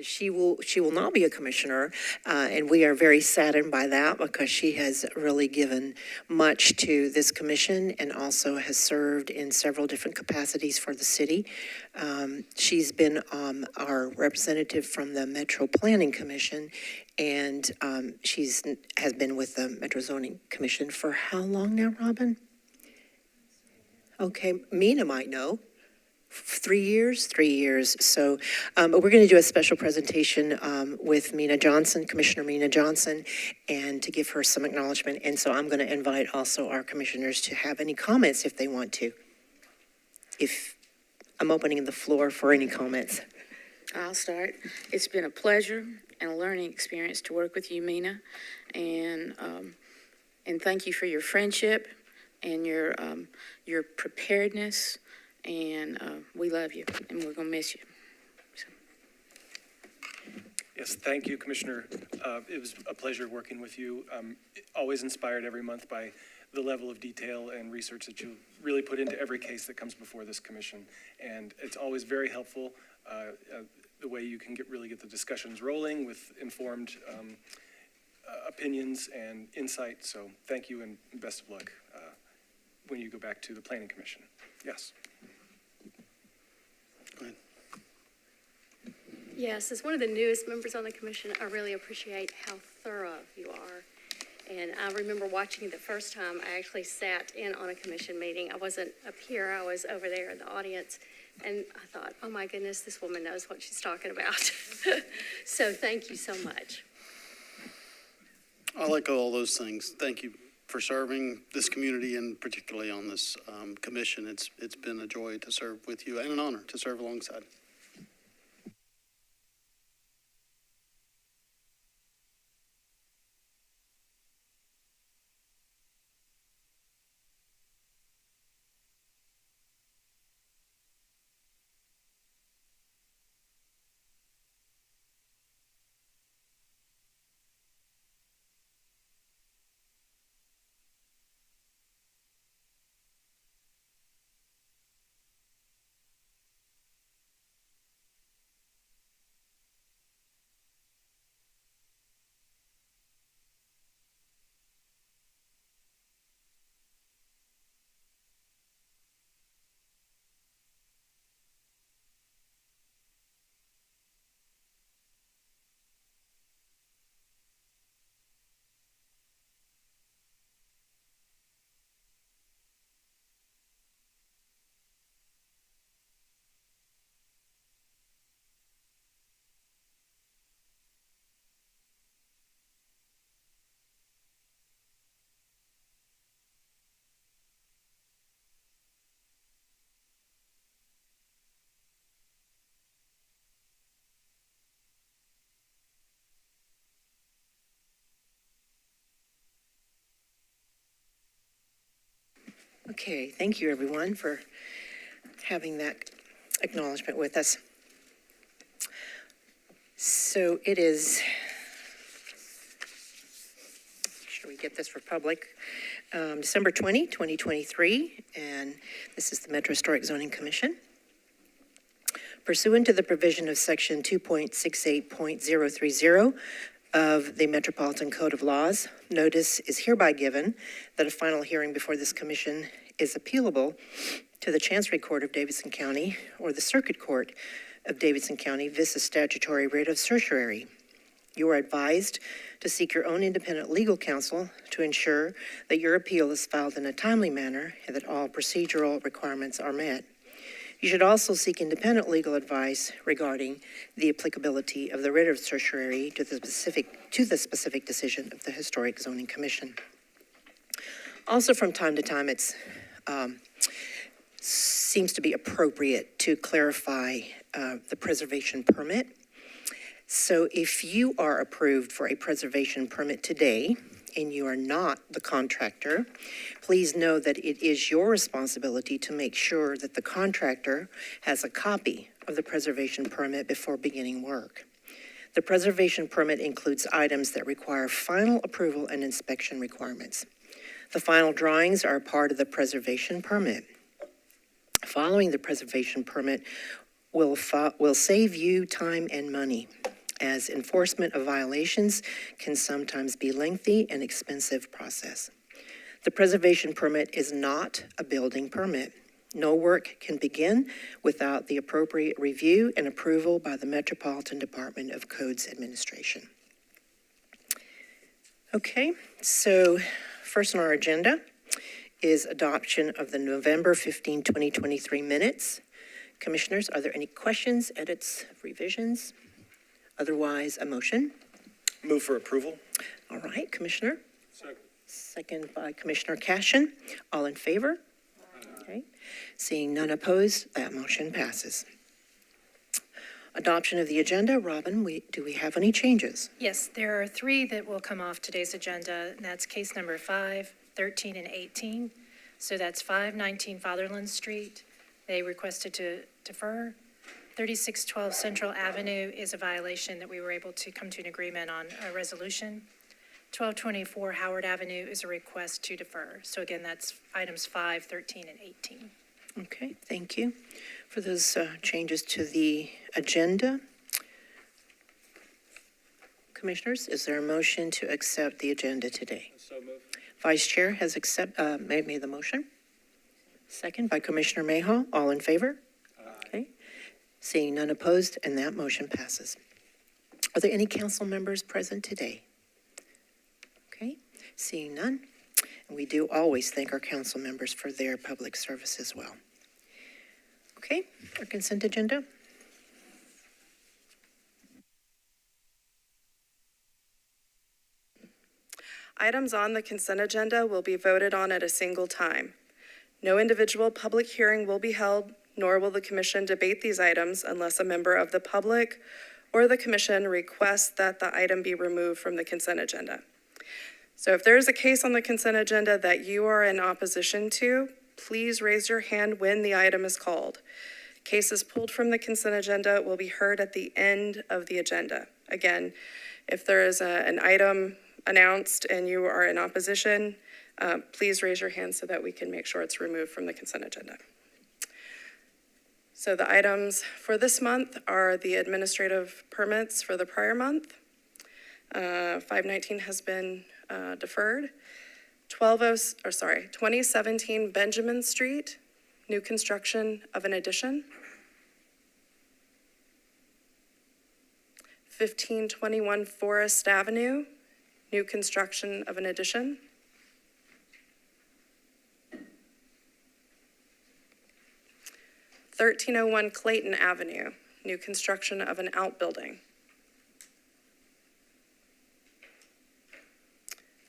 She will not be a commissioner, and we are very saddened by that because she has really given much to this commission and also has served in several different capacities for the city. She's been our representative from the Metro Planning Commission, and has been with the Metro Zoning Commission for how long now, Robin? Okay, Mina might know. 3 years? 3 years. So we're going to do a special presentation with Mina Johnson, Commissioner Mina Johnson, and to give her some acknowledgement. And so I'm going to invite also our commissioners to have any comments if they want to. If I'm opening the floor for any comments. I'll start. It's been a pleasure and a learning experience to work with you, Mina. And thank you for your friendship and your preparedness. And we love you, and we're going to miss you. So. Yes, thank you, Commissioner. It was a pleasure working with you. Always inspired every month by the level of detail and research that you really put into every case that comes before this commission. And it's always very helpful, the way you can really get the discussions rolling with informed opinions and insight. So thank you and best of luck when you go back to the Planning Commission. Yes. Yes, as one of the newest members on the commission, I really appreciate how thorough you are. And I remember watching you the first time I actually sat in on a commission meeting. I wasn't up here, I was over there in the audience. And I thought, oh my goodness, this woman knows what she's talking about. So thank you so much. I'll echo all those things. Thank you for serving this community and particularly on this commission. It's been a joy to serve with you and an honor to serve alongside. Okay, thank you everyone for having that acknowledgement with us. So it is, should we get this for public? December 20, 2023, and this is the Metro Historic Zoning Commission. Pursuant to the provision of section 2.68.030 of the Metropolitan Code of Laws, notice is hereby given that a final hearing before this commission is appealable to the Chancery Court of Davidson County or the Circuit Court of Davidson County vis a statutory writ of certiorari. You are advised to seek your own independent legal counsel to ensure that your appeal is filed in a timely manner and that all procedural requirements are met. You should also seek independent legal advice regarding the applicability of the writ of certiorari to the specific decision of the Historic Zoning Commission. Also, from time to time, it seems to be appropriate to clarify the preservation permit. So if you are approved for a preservation permit today, and you are not the contractor, please know that it is your responsibility to make sure that the contractor has a copy of the preservation permit before beginning work. The preservation permit includes items that require final approval and inspection requirements. The final drawings are part of the preservation permit. Following the preservation permit, will save you time and money, as enforcement of violations can sometimes be lengthy and expensive process. The preservation permit is not a building permit. No work can begin without the appropriate review and approval by the Metropolitan Department of Codes Administration. Okay, so first on our agenda is adoption of the November 15, 2023 minutes. Commissioners, are there any questions, edits, revisions? Otherwise, a motion? Move for approval. All right, Commissioner? Second. Second by Commissioner Cashin. All in favor? Okay. Seeing none opposed, that motion passes. Adoption of the agenda. Robin, do we have any changes? Yes, there are 3 that will come off today's agenda, and that's case number 5, 13, and 18. So that's 519 Fatherland Street. They requested to defer. 3612 Central Avenue is a violation that we were able to come to an agreement on a resolution. 1224 Howard Avenue is a request to defer. So again, that's items 5, 13, and 18. Okay, thank you for those changes to the agenda. Commissioners, is there a motion to accept the agenda today? So move. Vice Chair has made the motion. Second by Commissioner Mayhaw. All in favor? Okay. Seeing none opposed, and that motion passes. Are there any council members present today? Okay, seeing none. And we do always thank our council members for their public service as well. Okay, our consent agenda. Items on the consent agenda will be voted on at a single time. No individual public hearing will be held, nor will the commission debate these items unless a member of the public or the commission requests that the item be removed from the consent agenda. So if there is a case on the consent agenda that you are in opposition to, please raise your hand when the item is called. Cases pulled from the consent agenda will be heard at the end of the agenda. Again, if there is an item announced and you are in opposition, please raise your hand so that we can make sure it's removed from the consent agenda. So the items for this month are the administrative permits for the prior month. 519 has been deferred. 2017 Benjamin Street, new construction of an addition. 1521 Forest Avenue, new construction of an addition. 1301 Clayton Avenue, new construction of an outbuilding.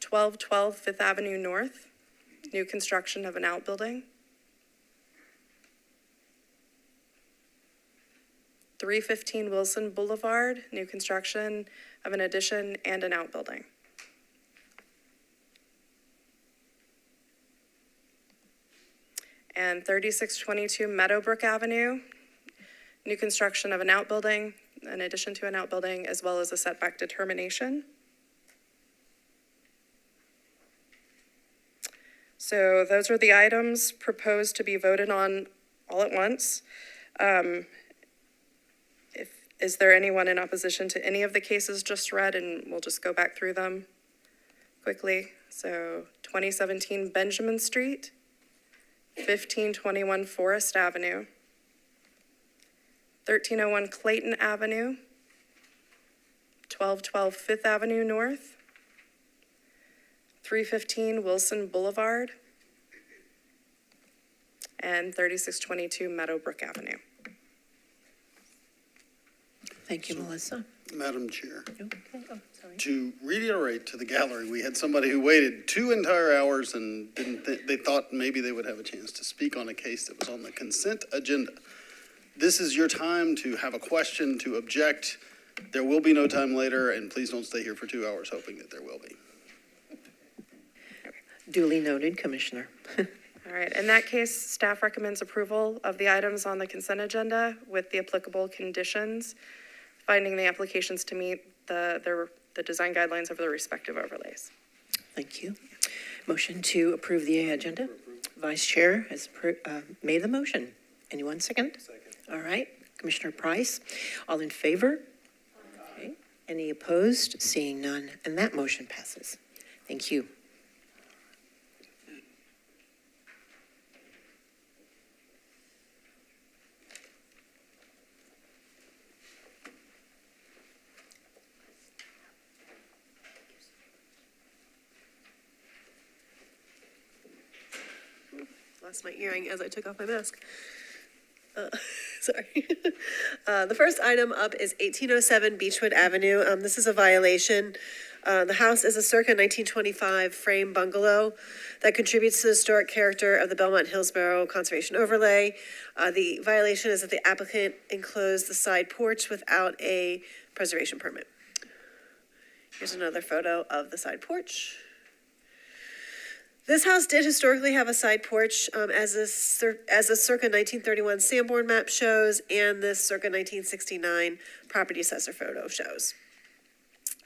1212 Fifth Avenue North, new construction of an outbuilding. 315 Wilson Boulevard, new construction of an addition and an outbuilding. And 3622 Meadowbrook Avenue, new construction of an outbuilding, an addition to an outbuilding, as well as a setback determination. So those are the items proposed to be voted on all at once. Is there anyone in opposition to any of the cases just read? And we'll just go back through them quickly. So 2017 Benjamin Street, 1521 Forest Avenue, 1301 Clayton Avenue, 1212 Fifth Avenue North, 315 Wilson Boulevard, and 3622 Meadowbrook Avenue. Thank you, Melissa. Madam Chair, Okay, sorry. to reiterate to the gallery, we had somebody who waited 2 entire hours and they thought maybe they would have a chance to speak on a case that was on the consent agenda. This is your time to have a question, to object. There will be no time later, and please don't stay here for 2 hours hoping that there will be. Duly noted, Commissioner. All right, in that case, staff recommends approval of the items on the consent agenda with the applicable conditions, finding the applications to meet the design guidelines of the respective overlays. Thank you. Motion to approve the agenda. Vice Chair has made the motion. Anyone second? Second. All right. Commissioner Price. All in favor? Okay. Any opposed? Seeing none, and that motion passes. Thank you. Lost my earring as I took off my mask. Sorry. The first item up is 1807 Beechwood Avenue. This is a violation. The house is a circa 1925 frame bungalow that contributes to the historic character of the Belmont-Hillsborough Conservation Overlay. The violation is that the applicant enclosed the side porch without a preservation permit. Here's another photo of the side porch. This house did historically have a side porch, as a circa 1931 Sanborn map shows, and this circa 1969 property assessor photo shows.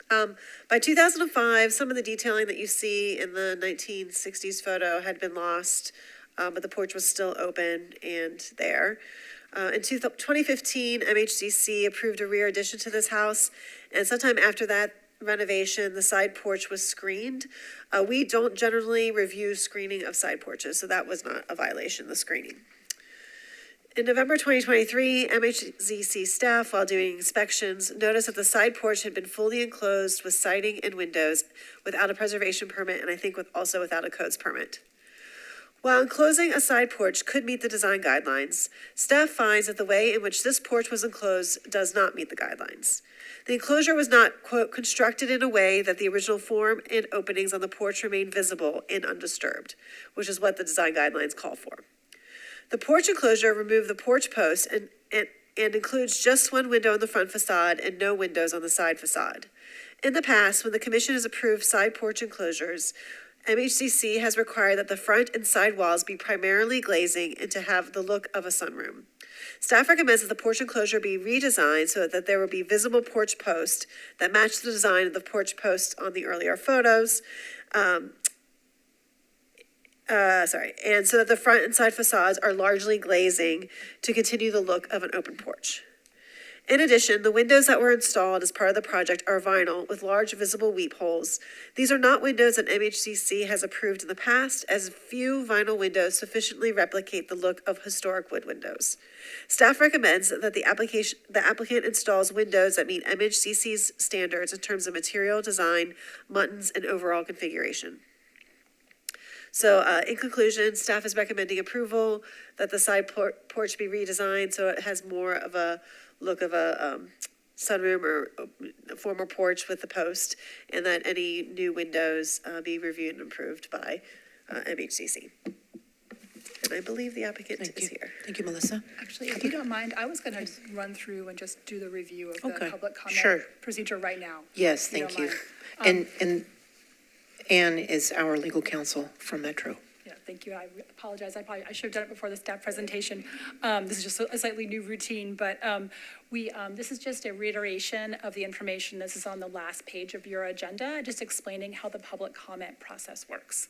By 2005, some of the detailing that you see in the 1960s photo had been lost, but the porch was still open and there. In 2015, MHCC approved a rear addition to this house, and sometime after that renovation, the side porch was screened. We don't generally review screening of side porches, so that was not a violation, the screening. In November 2023, MHCC staff, while doing inspections, noticed that the side porch had been fully enclosed with siding and windows without a preservation permit, and I think also without a codes permit. While enclosing a side porch could meet the design guidelines, staff finds that the way in which this porch was enclosed does not meet the guidelines. The enclosure was not, quote, constructed in a way that the original form and openings on the porch remain visible and undisturbed, which is what the design guidelines call for. The porch enclosure removed the porch post and includes just one window on the front facade and no windows on the side facade. In the past, when the commission has approved side porch enclosures, MHCC has required that the front and side walls be primarily glazing and to have the look of a sunroom. Staff recommends that the porch enclosure be redesigned so that there will be visible porch posts that match the design of the porch posts on the earlier photos. And so that the front and side facades are largely glazing to continue the look of an open porch. In addition, the windows that were installed as part of the project are vinyl with large visible weep holes. These are not windows that MHCC has approved in the past, as few vinyl windows sufficiently replicate the look of historic wood windows. Staff recommends that the applicant installs windows that meet MHCC's standards in terms of material, design, muntins, and overall configuration. So in conclusion, staff is recommending approval that the side porch be redesigned so it has more of a look of a sunroom or a formal porch with the post, and that any new windows be reviewed and approved by MHCC. And I believe the applicant is here. Thank you, Melissa. Actually, if you don't mind, I was going to run through and just do the review of the public Sure. comment procedure right now. Yes, if you thank don't you. mind. And Ann is our legal counsel from Metro. Yeah, thank you. I apologize. I should have done it before the staff presentation. This is just a slightly new routine, but this is just a reiteration of the information. This is on the last page of your agenda, just explaining how the public comment process works.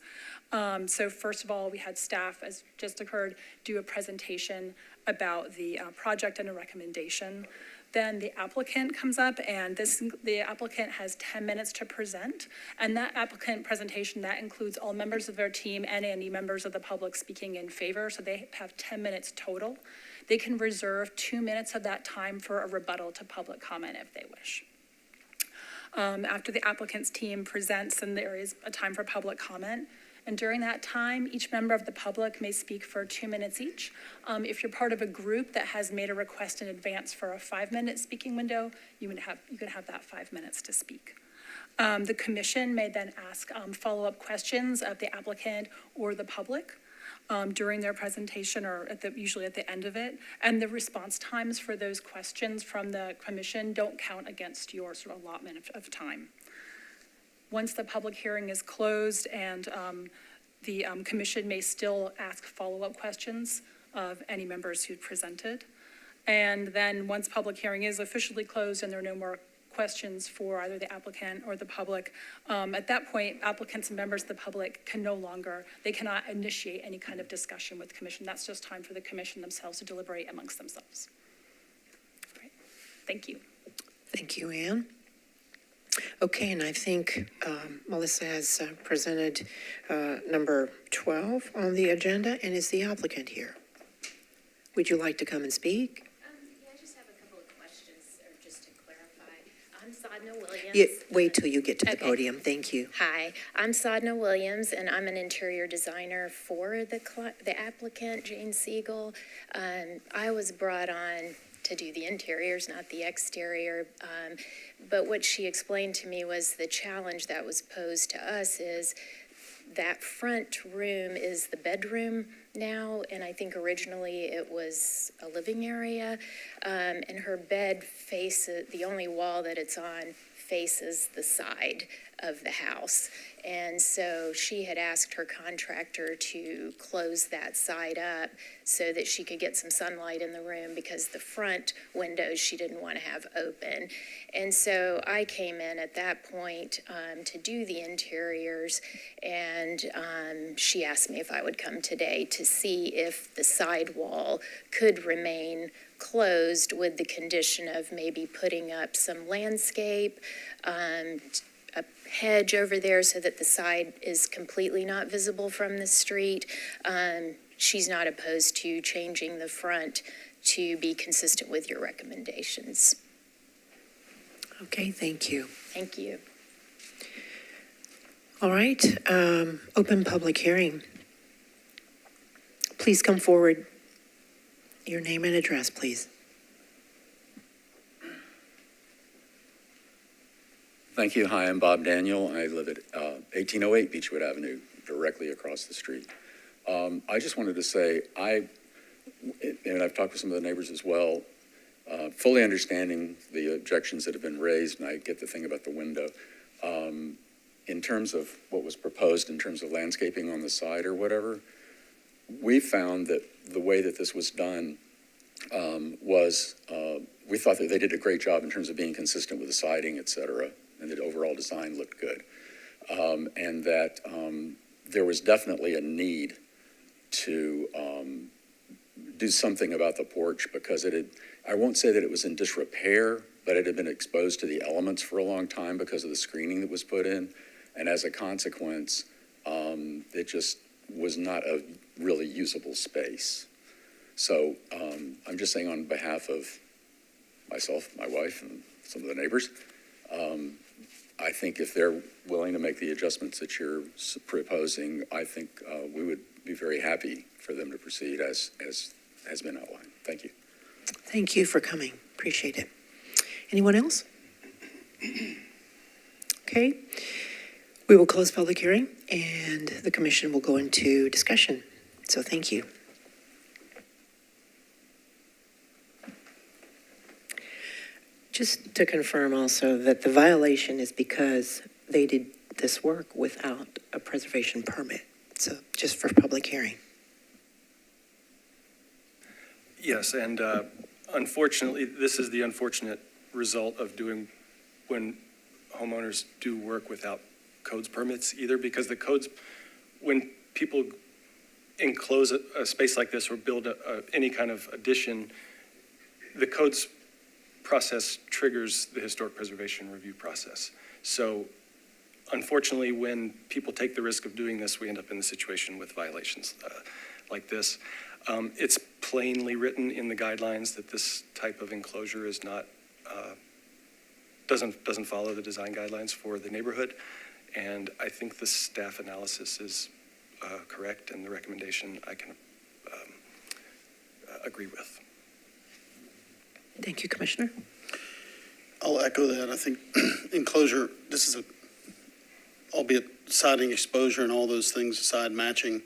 So first of all, we had staff, as just occurred, do a presentation about the project and a recommendation. Then the applicant comes up, and the applicant has 10 minutes to present. And that applicant presentation, that includes all members of their team and any members of the public speaking in favor. So they have 10 minutes total. They can reserve 2 minutes of that time for a rebuttal to public comment if they wish. After the applicant's team presents, then there is a time for public comment. And during that time, each member of the public may speak for 2 minutes each. If you're part of a group that has made a request in advance for a 5-minute speaking window, you could have that 5 minutes to speak. The commission may then ask follow-up questions of the applicant or the public during their presentation, or usually at the end of it. And the response times for those questions from the commission don't count against your sort of allotment of time. Once the public hearing is closed, and the commission may still ask follow-up questions of any members who presented. And then once public hearing is officially closed and there are no more questions for either the applicant or the public, at that point, applicants and members of the public cannot initiate any kind of discussion with the commission. That's just time for the commission themselves to deliberate amongst themselves. Thank you. Thank you, Ann. Okay, and I think Melissa has presented number 12 on the agenda, and is the applicant here? Would you like to come and speak? Yeah, I just have a couple of questions, or just to clarify. I'm Sadna Williams. Yeah, wait till you get to the Okay. podium. Thank you. Hi, I'm Sadna Williams, and I'm an interior designer for the applicant, Jane Siegel. I was brought on to do the interiors, not the exterior. But what she explained to me was the challenge that was posed to us is that front room is the bedroom now, and I think originally it was a living area. And her bed faces, the only wall that it's on faces the side of the house. And so she had asked her contractor to close that side up so that she could get some sunlight in the room, because the front windows she didn't want to have open. And so I came in at that point to do the interiors, and she asked me if I would come today to see if the side wall could remain closed with the condition of maybe putting up some landscape, a hedge over there so that the side is completely not visible from the street. She's not opposed to changing the front to be consistent with your recommendations. Okay, thank you. Thank you. All right, open public hearing. Please come forward. Your name and address, please. Thank you. Hi, I'm Bob Daniel. I live at 1808 Beechwood Avenue, directly across the street. I just wanted to say, and I've talked with some of the neighbors as well, fully understanding the objections that have been raised, and I get the thing about the window. In terms of what was proposed in terms of landscaping on the side or whatever, we found that the way that this was done we thought that they did a great job in terms of being consistent with the siding, et cetera, and the overall design looked good. And that there was definitely a need to do something about the porch, because I won't say that it was in disrepair, but it had been exposed to the elements for a long time because of the screening that was put in. And as a consequence, it just was not a really usable space. So I'm just saying, on behalf of myself, my wife, and some of the neighbors, I think if they're willing to make the adjustments that you're proposing, I think we would be very happy for them to proceed as has been outlined. Thank you. Thank you for coming. Appreciate it. Anyone else? Okay. We will close public hearing, and the commission will go into discussion. So thank you. Just to confirm also that the violation is because they did this work without a preservation permit. So just for public hearing. Yes, and unfortunately, this is the unfortunate result of doing when homeowners do work without codes permits either, because the codes, when people enclose a space like this or build any kind of addition, the codes process triggers the historic preservation review process. So unfortunately, when people take the risk of doing this, we end up in the situation with violations like this. It's plainly written in the guidelines that this type of enclosure is not, doesn't follow the design guidelines for the neighborhood. And I think the staff analysis is correct, and the recommendation I can agree with. Thank you, Commissioner. I'll echo that. I think enclosure, this is albeit siding exposure and all those things, side matching,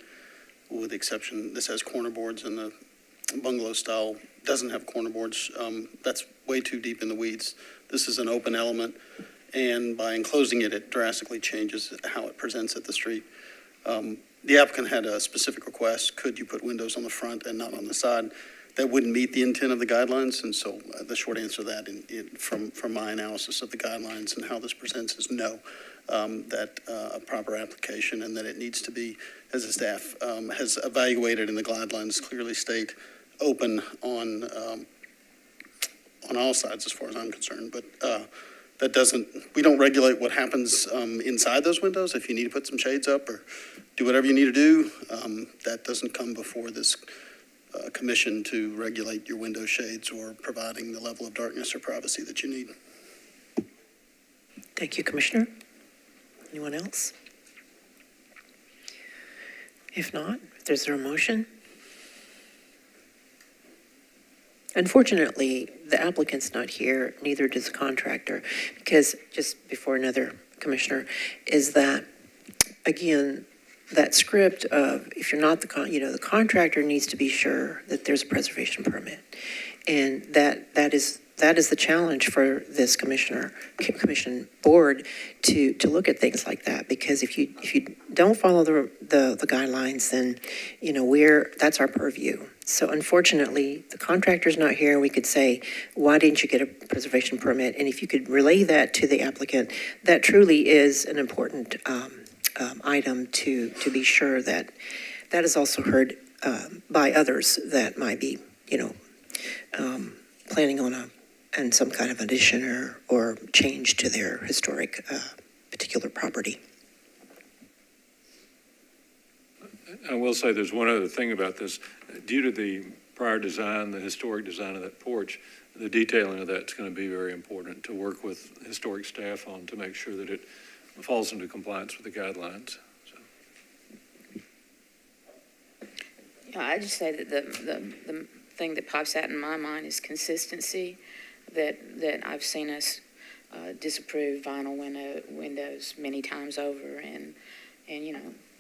with the exception, this has corner boards, and the bungalow style doesn't have corner boards. That's way too deep in the weeds. This is an open element, and by enclosing it, it drastically changes how it presents at the street. The applicant had a specific request: could you put windows on the front and not on the side? That wouldn't meet the intent of the guidelines, and so the short answer to that, from my analysis of the guidelines and how this presents, is no. That a proper application, and that it needs to be, as the staff has evaluated in the guidelines, clearly state open on on all sides as far as I'm concerned, but that doesn't, we don't regulate what happens inside those windows. If you need to put some shades up or do whatever you need to do, that doesn't come before this commission to regulate your window shades or providing the level of darkness or privacy that you need. Thank you, Commissioner. Anyone else? If not, is there a motion? Unfortunately, the applicant's not here, neither does the contractor, because just before another commissioner, is that, again, that script of, if you're not the contractor needs to be sure that there's a preservation permit. And that is the challenge for this commission board to look at things like that, because if you don't follow the guidelines, then, that's our purview. So unfortunately, the contractor's not here. We could say, why didn't you get a preservation permit? And if you could relay that to the applicant, that truly is an important item to be sure that is also heard by others that might be, planning on some kind of addition or change to their historic particular property. I will say there's one other thing about this. Due to the prior design, the historic design of that porch, the detailing of that's going to be very important to work with historic staff on to make sure that it falls into compliance with the guidelines. Yeah, I just say that the thing that pops out in my mind is consistency, that I've seen us disapprove vinyl windows many times over, and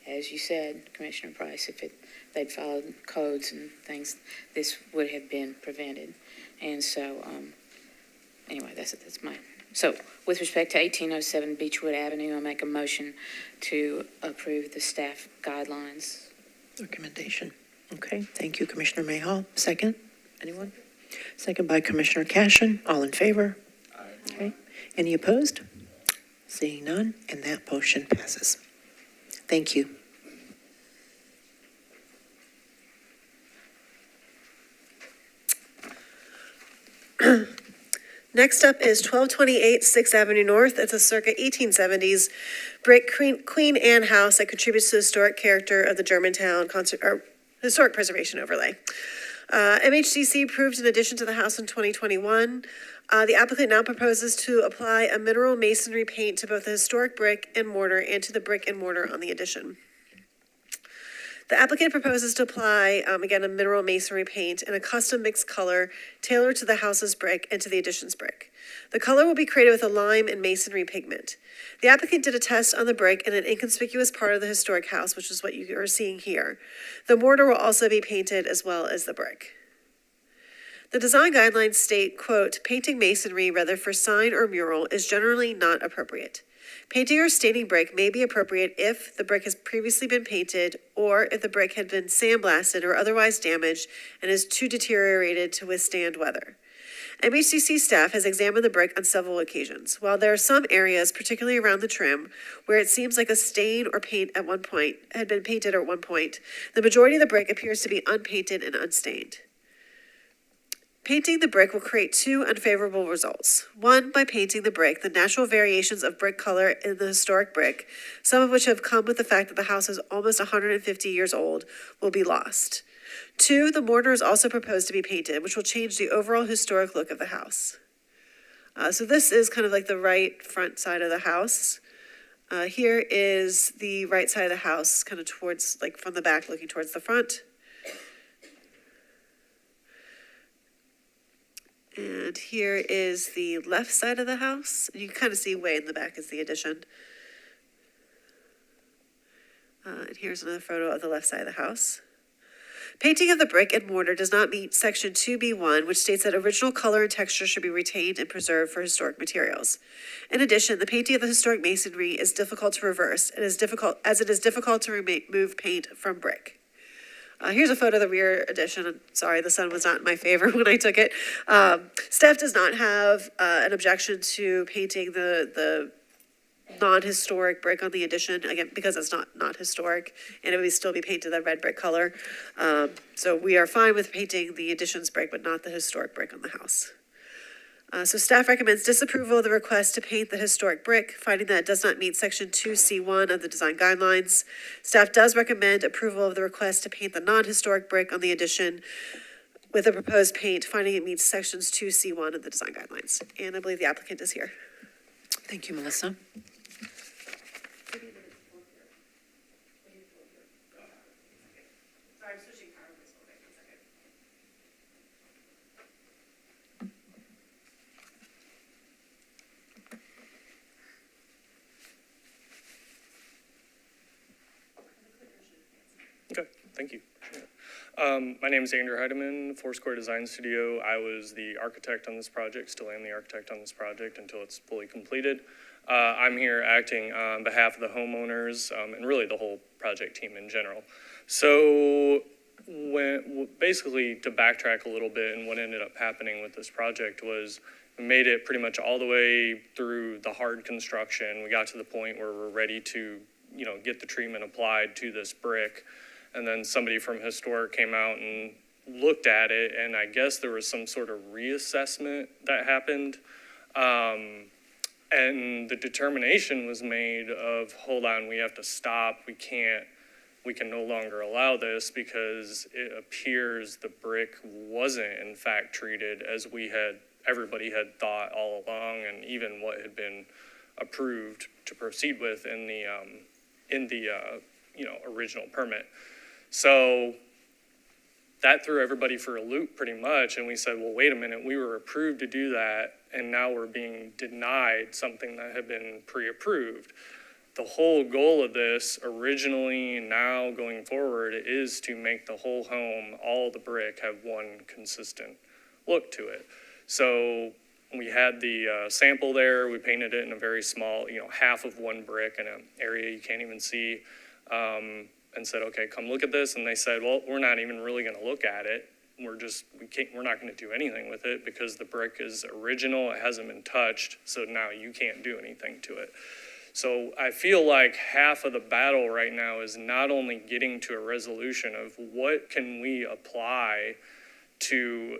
as you said, Commissioner Price, if they'd followed codes and things, this would have been prevented. And so, anyway, that's my. So, with respect to 1807 Beechwood Avenue, I make a motion to approve the staff guidelines. Recommendation. Okay, thank you, Commissioner Mayhaw. Second, anyone? Second by Commissioner Cashin. All in favor? Aye. Okay. Any opposed? Seeing none, and that motion passes. Thank you. Next up is 1228 6th Avenue North. It's a circa 1870s brick Queen Anne house that contributes to the historic character of the Germantown Historic Preservation Overlay. MHCC approved an addition to the house in 2021. The applicant now proposes to apply a mineral masonry paint to both the historic brick and mortar and to the brick and mortar on the addition. The applicant proposes to apply, again, a mineral masonry paint in a custom mixed color tailored to the house's brick and to the addition's brick. The color will be created with a lime and masonry pigment. The applicant did a test on the brick in an inconspicuous part of the historic house, which is what you are seeing here. The mortar will also be painted as well as the brick. The design guidelines state, quote, painting masonry, whether for sign or mural, is generally not appropriate. Painting or staining brick may be appropriate if the brick has previously been painted or if the brick had been sandblasted or otherwise damaged and is too deteriorated to withstand weather. MHCC staff has examined the brick on several occasions. While there are some areas, particularly around the trim, where it seems like a stain or paint at one point had been painted at one point, the majority of the brick appears to be unpainted and unstained. Painting the brick will create two unfavorable results. One, by painting the brick, the natural variations of brick color in the historic brick, some of which have come with the fact that the house is almost 150 years old, will be lost. Two, the mortar is also proposed to be painted, which will change the overall historic look of the house. So this is kind of like the right front side of the house. Here is the right side of the house, kind of towards, like from the back looking towards the front. And here is the left side of the house. You can kind of see way in the back is the addition. And here's another photo of the left side of the house. Painting of the brick and mortar does not meet Section 2B1, which states that original color and texture should be retained and preserved for historic materials. In addition, the painting of the historic masonry is difficult to reverse and it is difficult to remove paint from brick. Here's a photo of the rear addition. I'm sorry, the sun was not in my favor when I took it. Staff does not have an objection to painting the non-historic brick on the addition, again, because it's not historic, and it would still be painted that red brick color. So we are fine with painting the addition's brick, but not the historic brick on the house. So staff recommends disapproval of the request to paint the historic brick, finding that it does not meet section 2C1 of the design guidelines. Staff does recommend approval of the request to paint the non-historic brick on the addition with a proposed paint, finding it meets sections 2C1 of the design guidelines. And I believe the applicant is here. Thank you, Melissa. Okay, thank you. My name is Andrew Heidemann, Foursquare Design Studio. I was the architect on this project, still am the architect on this project until it's fully completed. I'm here acting on behalf of the homeowners and really the whole project team in general. So basically, to backtrack a little bit, and what ended up happening with this project was we made it pretty much all the way through the hard construction. We got to the point where we're ready to, get the treatment applied to this brick. And then somebody from Historic came out and looked at it, and I guess there was some sort of reassessment that happened. And the determination was made of, hold on, we have to stop. We can no longer allow this because it appears the brick wasn't in fact treated as everybody had thought all along, and even what had been approved to proceed with in the original permit. So that threw everybody for a loop pretty much, and we said, well, wait a minute, we were approved to do that, and now we're being denied something that had been pre-approved. The whole goal of this originally and now going forward is to make the whole home, all the brick, have one consistent look to it. So we had the sample there, we painted it in a very small, half of one brick in an area you can't even see. And said, okay, come look at this. And they said, well, we're not even really going to look at it. We're not going to do anything with it because the brick is original. It hasn't been touched. So now you can't do anything to it. So I feel like half of the battle right now is not only getting to a resolution of what can we apply to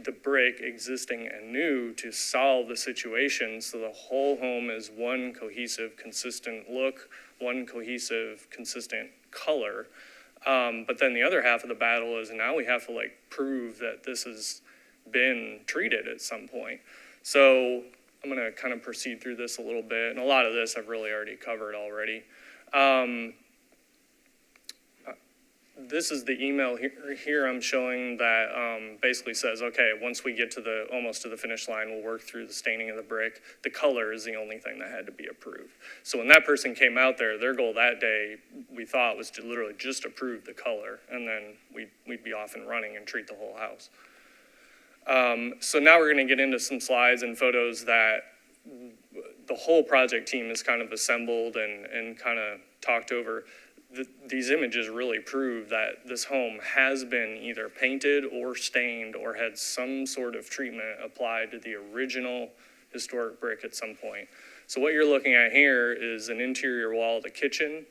the brick existing and new to solve the situation so the whole home is one cohesive, consistent look, one cohesive, consistent color. But then the other half of the battle is now we have to prove that this has been treated at some point. So I'm going to kind of proceed through this a little bit. And a lot of this I've really already covered already. This is the email here I'm showing that basically says, okay, once we get to almost to the finish line, we'll work through the staining of the brick. The color is the only thing that had to be approved. So when that person came out there, their goal that day, we thought, was to literally just approve the color, and then we'd be off and running and treat the whole house. So now we're going to get into some slides and photos that the whole project team has kind of assembled and kind of talked over. These images really prove that this home has been either painted or stained or had some sort of treatment applied to the original historic brick at some point. So what you're looking at here is an interior wall of the kitchen,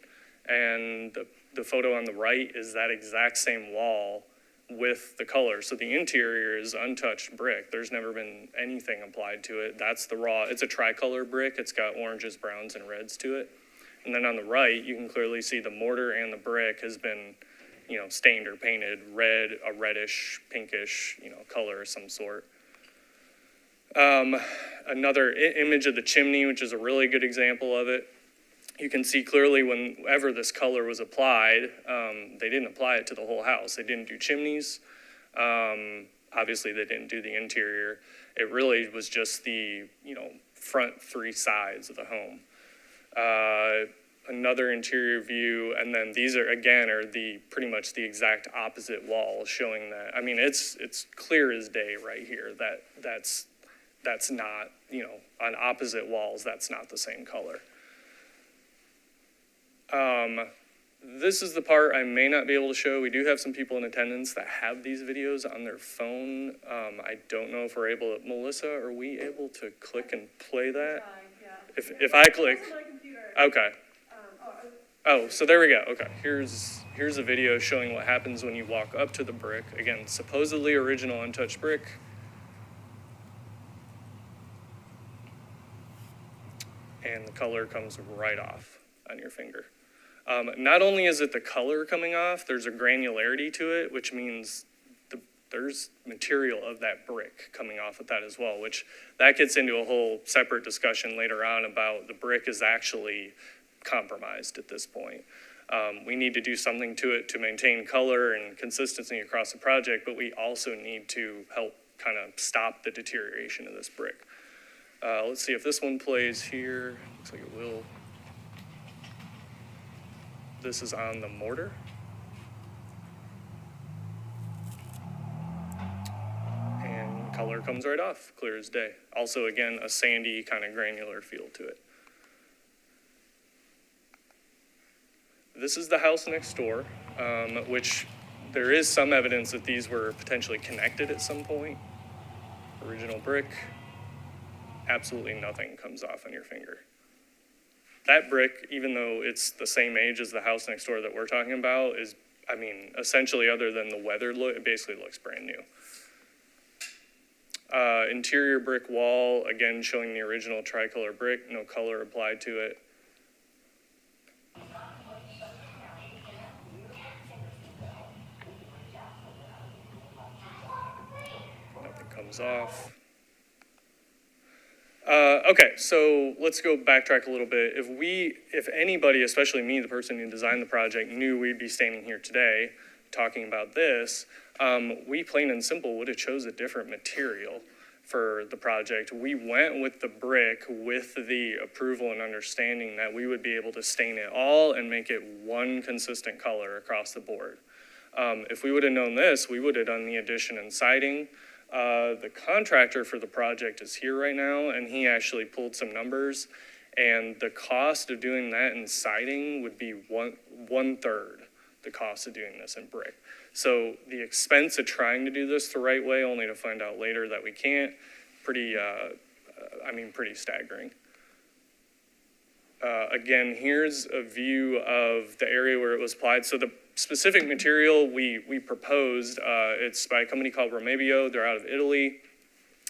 and the photo on the right is that exact same wall with the color. So the interior is untouched brick. There's never been anything applied to it. That's the raw, it's a tricolor brick. It's got oranges, browns, and reds to it. And then on the right, you can clearly see the mortar and the brick has been, stained or painted red, a reddish, pinkish, color of some sort. Another image of the chimney, which is a really good example of it. You can see clearly whenever this color was applied, they didn't apply it to the whole house. They didn't do chimneys. Obviously, they didn't do the interior. It really was just the, front three sides of the home. Another interior view, and then these are pretty much the exact opposite wall, showing that. I mean, it's clear as day right here that that's not, on opposite walls, that's not the same color. This is the part I may not be able to show. We do have some people in attendance that have these videos on their phone. I don't know if we're able to, Melissa, are we able to click and play that? If I click, okay. Oh, so there we go. Okay, here's a video showing what happens when you walk up to the brick. Again, supposedly original untouched brick. and the color comes right off on your finger. Not only is it the color coming off, there's a granularity to it, which means there's material of that brick coming off with that as well, which that gets into a whole separate discussion later on about the brick is actually compromised at this point. We need to do something to it to maintain color and consistency across the project, but we also need to help kind of stop the deterioration of this brick. Let's see if this one plays here. Looks like it will. This is on the mortar. And color comes right off, clear as day. Also, again, a sandy kind of granular feel to it. This is the house next door, which there is some evidence that these were potentially connected at some point. Original brick, absolutely nothing comes off on your finger. That brick, even though it's the same age as the house next door that we're talking about, is, I mean, essentially other than the weathered look, it basically looks brand new. Interior brick wall, again, showing the original tricolor brick, no color applied to it. Nothing comes off. Okay, so let's go backtrack a little bit. If anybody, especially me, the person who designed the project, knew we'd be standing here today talking about this, we plain and simple would have chose a different material for the project. We went with the brick with the approval and understanding that we would be able to stain it all and make it one consistent color across the board. If we would have known this, we would have done the addition and siding. The contractor for the project is here right now, and he actually pulled some numbers, and the cost of doing that in siding would be one third the cost of doing this in brick. So the expense of trying to do this the right way, only to find out later that we can't, pretty staggering. Again, here's a view of the area where it was applied. So the specific material we proposed, it's by a company called Romebio. They're out of Italy.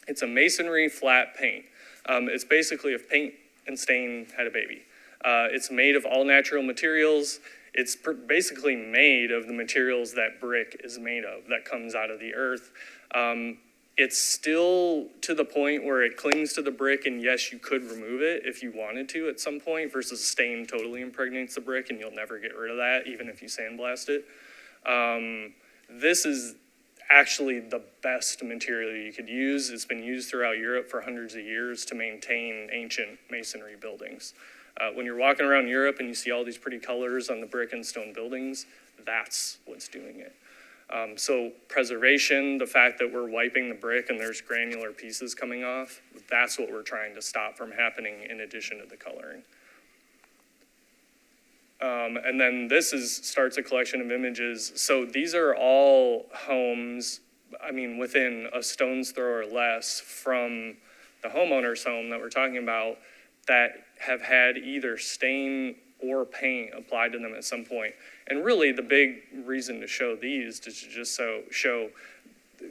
It's a masonry flat paint. It's basically if paint and stain had a baby. It's made of all natural materials. It's basically made of the materials that brick is made of, that comes out of the earth. It's still to the point where it clings to the brick, and yes, you could remove it if you wanted to at some point, versus stain totally impregnates the brick and you'll never get rid of that, even if you sandblast it. This is actually the best material you could use. It's been used throughout Europe for hundreds of years to maintain ancient masonry buildings. When you're walking around Europe and you see all these pretty colors on the brick and stone buildings, that's what's doing it. So preservation, the fact that we're wiping the brick and there's granular pieces coming off, that's what we're trying to stop from happening in addition to the coloring. And then this starts a collection of images. So these are all homes, within a stone's throw or less from the homeowner's home that we're talking about, that have had either stain or paint applied to them at some point. And really the big reason to show these is to just show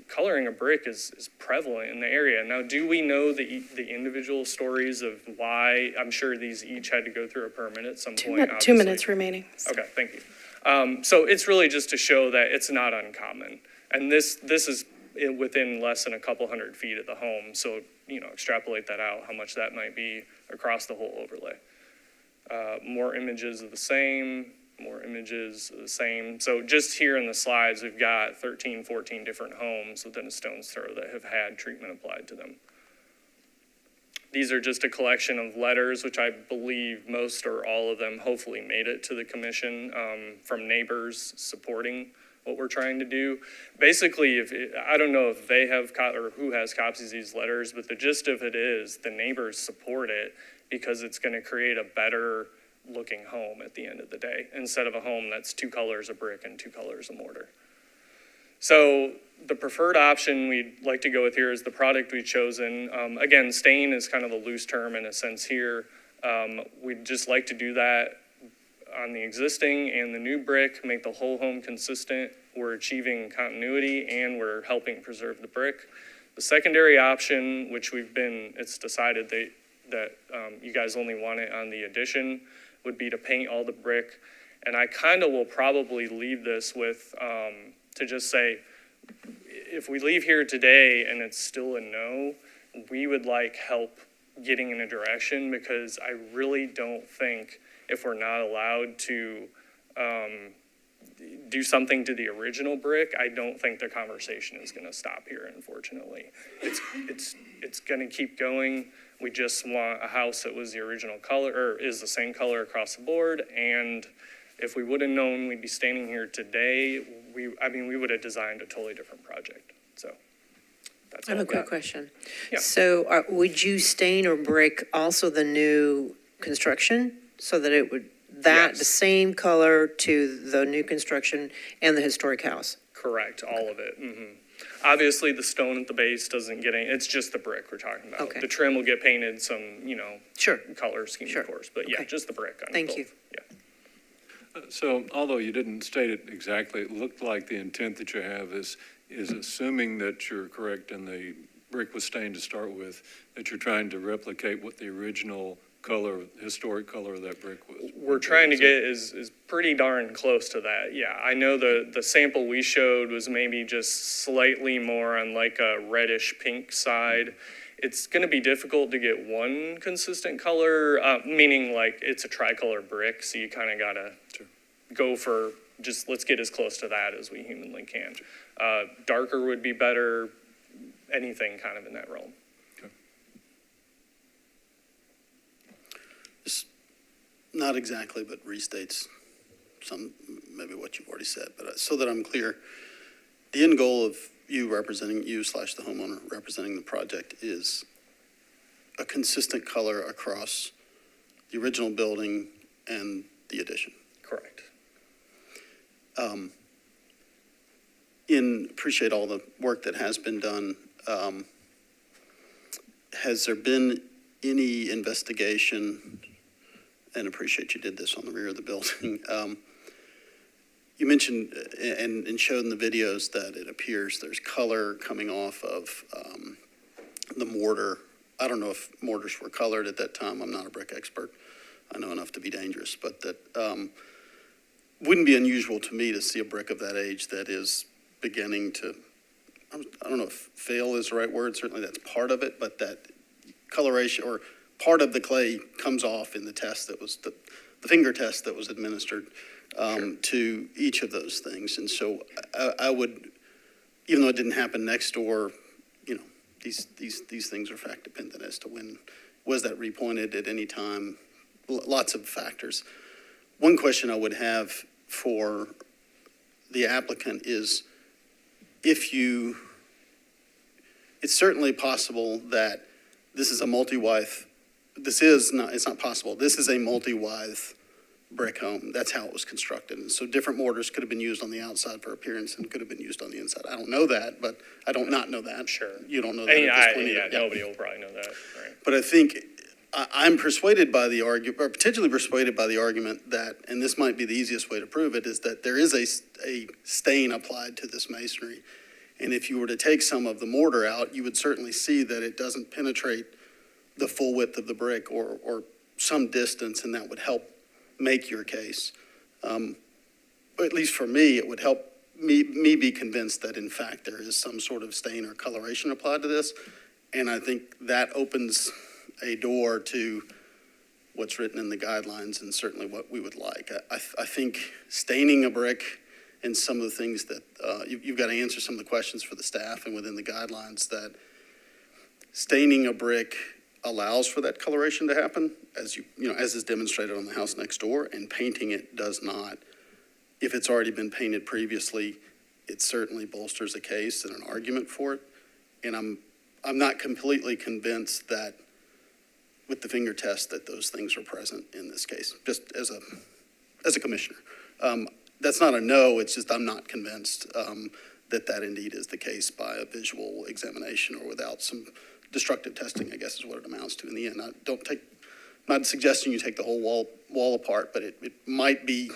coloring a brick is prevalent in the area. Now, do we know the individual stories of why? I'm sure these each had to go through a permit at some point. 2 minutes remaining. Okay, thank you. So it's really just to show that it's not uncommon. And this is within less than a couple hundred feet of the home. So, extrapolate that out, how much that might be across the whole overlay. More images of the same, more images of the same. So just here in the slides, we've got 13, 14 different homes within a stone's throw that have had treatment applied to them. These are just a collection of letters, which I believe most or all of them hopefully made it to the commission, from neighbors supporting what we're trying to do. Basically, I don't know if they have or who has copies of these letters, but the gist of it is the neighbors support it because it's going to create a better looking home at the end of the day, instead of a home that's 2 colors of brick and 2 colors of mortar. So the preferred option we'd like to go with here is the product we've chosen. Again, stain is kind of a loose term in a sense here. We'd just like to do that on the existing and the new brick, make the whole home consistent. We're achieving continuity and we're helping preserve the brick. The secondary option, which it's decided that that you guys only want it on the addition, would be to paint all the brick. And I kind of will probably leave this with, to just say, if we leave here today and it's still a no, we would like help getting in a direction, because I really don't think if we're not allowed to do something to the original brick, I don't think the conversation is going to stop here, unfortunately. It's going to keep going. We just want a house that was the original color, or is the same color across the board. And if we would have known we'd be standing here today, we would have designed a totally different project. So that's I all have a I've quick got. question. Yeah. So would you stain or brick also the new construction so that it would, the Yes. same color to the new construction and the historic house? Correct, all of it. Obviously, the stone at the base doesn't get any, it's just the brick we're talking about. Okay. The trim will get painted some, Sure. color scheme, Sure. of course, but yeah, Okay. just the brick on Thank both. you. Yeah. So although you didn't state it exactly, it looked like the intent that you have is assuming that you're correct and the brick was stained to start with, that you're trying to replicate what the original color, historic color of that brick was. We're trying to get is pretty darn close to that. Yeah, I know the sample we showed was maybe just slightly more on like a reddish pink side. It's going to be difficult to get one consistent color, meaning like it's a tricolor brick, so you kind of got to go for just let's get as close to that as we humanly can. Darker would be better, anything kind of in that realm. Not exactly, but restates some, maybe what you've already said, but so that I'm clear, the end goal of you representing, you / the homeowner representing the project is a consistent color across the original building and the addition. Correct. Appreciate all the work that has been done. Has there been any investigation, and appreciate you did this on the rear of the building. You mentioned and showed in the videos that it appears there's color coming off of the mortar. I don't know if mortars were colored at that time. I'm not a brick expert. I know enough to be dangerous, but that wouldn't be unusual to me to see a brick of that age that is beginning to, I don't know if fail is the right word. Certainly that's part of it, but that coloration or part of the clay comes off in the test that was the finger test that was administered to each of those things. And so I would, even though it didn't happen next door, these things are fact dependent as to when was that repointed at any time. Lots of factors. One question I would have for the applicant is it's certainly possible that this is a multi-withe. It's not possible. This is a multi-withe brick home. That's how it was constructed. And so different mortars could have been used on the outside for appearance and could have been used on the inside. I don't know that, but I don't not know that. Sure. You don't know that at this point either. Yeah, nobody will probably know that, right? But I think I'm persuaded by the argument, or potentially persuaded by the argument that, and this might be the easiest way to prove it, is that there is a stain applied to this masonry. And if you were to take some of the mortar out, you would certainly see that it doesn't penetrate the full width of the brick or some distance, and that would help make your case. Or at least for me, it would help me be convinced that in fact there is some sort of stain or coloration applied to this. And I think that opens a door to what's written in the guidelines and certainly what we would like. I think staining a brick and some of the things that you've got to answer some of the questions for the staff and within the guidelines, that staining a brick allows for that coloration to happen, as as is demonstrated on the house next door, and painting it does not. If it's already been painted previously, it certainly bolsters a case and an argument for it. And I'm not completely convinced that with the finger test that those things are present in this case, just as a commissioner. That's not a no, it's just I'm not convinced that indeed is the case by a visual examination or without some destructive testing, I guess is what it amounts to in the end. I'm not suggesting you take the whole wall apart, but it might be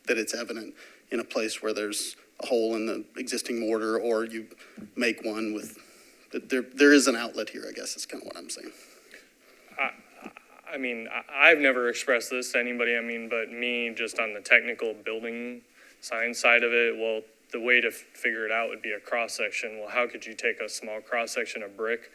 that it's evident in a place where there's a hole in the existing mortar, or you make one with, there is an outlet here, I guess is kind of what I'm saying. I mean, I've never expressed this to anybody, I mean, but me, just on the technical building science side of it, well, the way to figure it out would be a cross-section. Well, how could you take a small cross-section of brick?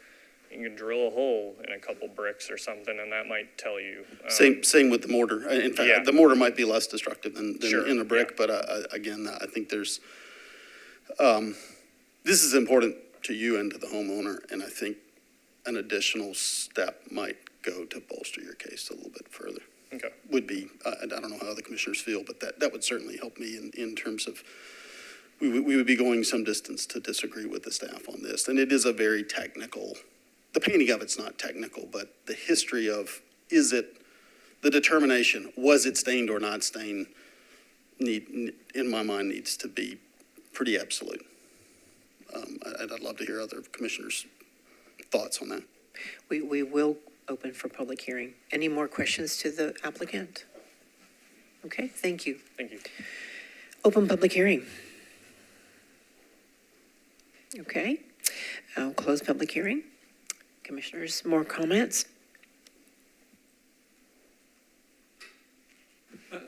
You could drill a hole in a couple bricks or something, and that might tell you. Same with the mortar. In fact, Yeah. the mortar might be less destructive than Sure, in a brick, but again, I think there's, this is important to you and to the homeowner, and I think an additional step might go to bolster your case a little bit further. Okay. Would be, I don't know how other commissioners feel, but that would certainly help me in terms of, we would be going some distance to disagree with the staff on this. And it is a very technical, the painting of it's not technical, but the history of, is it, the determination, was it stained or not stained, in my mind, needs to be pretty absolute. I'd love to hear other commissioners' thoughts on that. We will open for public hearing. Any more questions to the applicant? Okay, thank you. Thank you. Open public hearing. Okay, I'll close public hearing. Commissioners, more comments?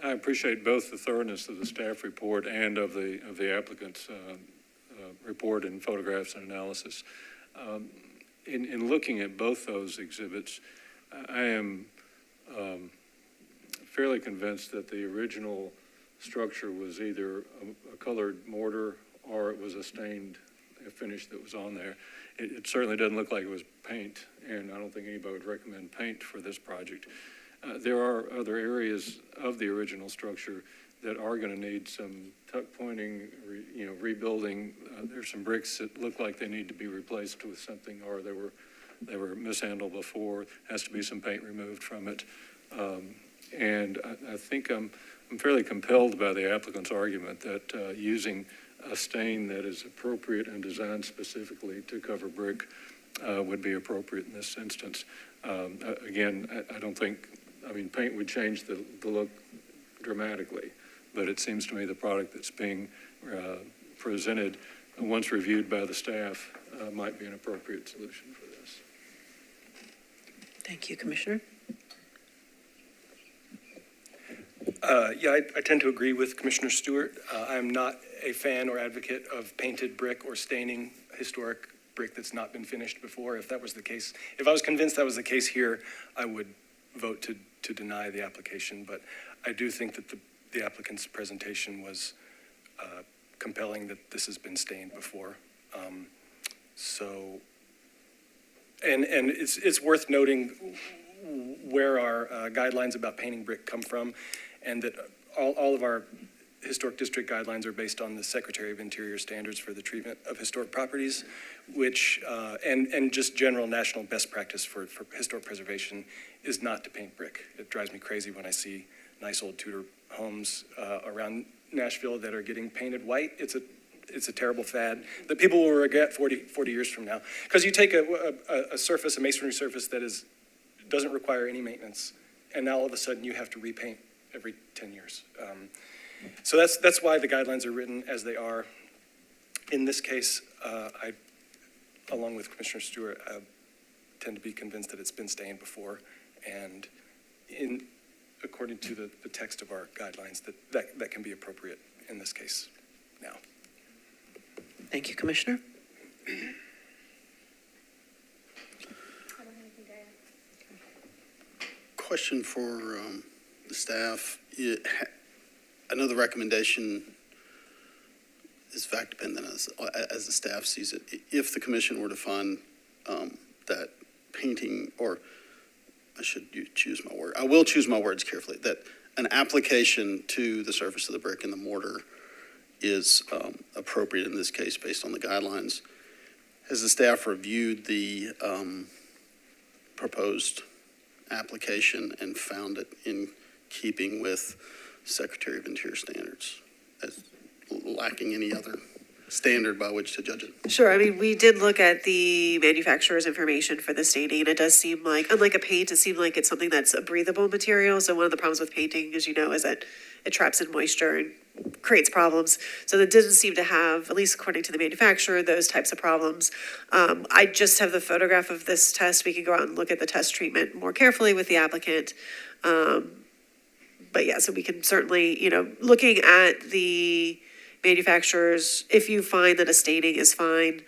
I appreciate both the thoroughness of the staff report and of the applicant's report and photographs and analysis. In looking at both those exhibits, I am fairly convinced that the original structure was either a colored mortar or it was a stained finish that was on there. It certainly doesn't look like it was paint, and I don't think anybody would recommend paint for this project. There are other areas of the original structure that are going to need some tuck pointing, rebuilding. There's some bricks that look like they need to be replaced with something, or they were mishandled before. Has to be some paint removed from it. And I think I'm fairly compelled by the applicant's argument that using a stain that is appropriate and designed specifically to cover brick would be appropriate in this instance. Again, I don't think, paint would change the look dramatically, but it seems to me the product that's being presented, once reviewed by the staff, might be an appropriate solution for this. Thank you, Commissioner. I tend to agree with Commissioner Stewart. I'm not a fan or advocate of painted brick or staining historic brick that's not been finished before. If that was the case, if I was convinced that was the case here, I would vote to deny the application. But I do think that the applicant's presentation was compelling, that this has been stained before. And it's worth noting where our guidelines about painting brick come from, and that all of our historic district guidelines are based on the Secretary of Interior standards for the treatment of historic properties, which, and just general national best practice for historic preservation is not to paint brick. It drives me crazy when I see nice old Tudor homes around Nashville that are getting painted white. It's a terrible fad that people will regret 40 years from now. Because you take a surface, a masonry surface that doesn't require any maintenance, and now all of a sudden you have to repaint every 10 years. So that's why the guidelines are written as they are. In this case, I, along with Commissioner Stewart, tend to be convinced that it's been stained before, and according to the text of our guidelines, that can be appropriate in this case now. Thank you, Commissioner. Question for the staff. I know the recommendation is fact dependent as the staff sees it. If the commission were to find that painting, or I should choose my word, I will choose my words carefully, that an application to the surface of the brick and the mortar is appropriate in this case based on the guidelines. Has the staff reviewed the proposed application and found it in keeping with Secretary of Interior standards, as lacking any other standard by which to judge it? Sure, we did look at the manufacturer's information for the staining, and it does seem like, unlike a paint, it seemed like it's something that's a breathable material. So one of the problems with painting, as you know, is that it traps in moisture and creates problems. So that didn't seem to have, at least according to the manufacturer, those types of problems. I just have the photograph of this test. We could go out and look at the test treatment more carefully with the applicant. But yeah, so we can certainly, looking at the manufacturers, if you find that a staining is fine,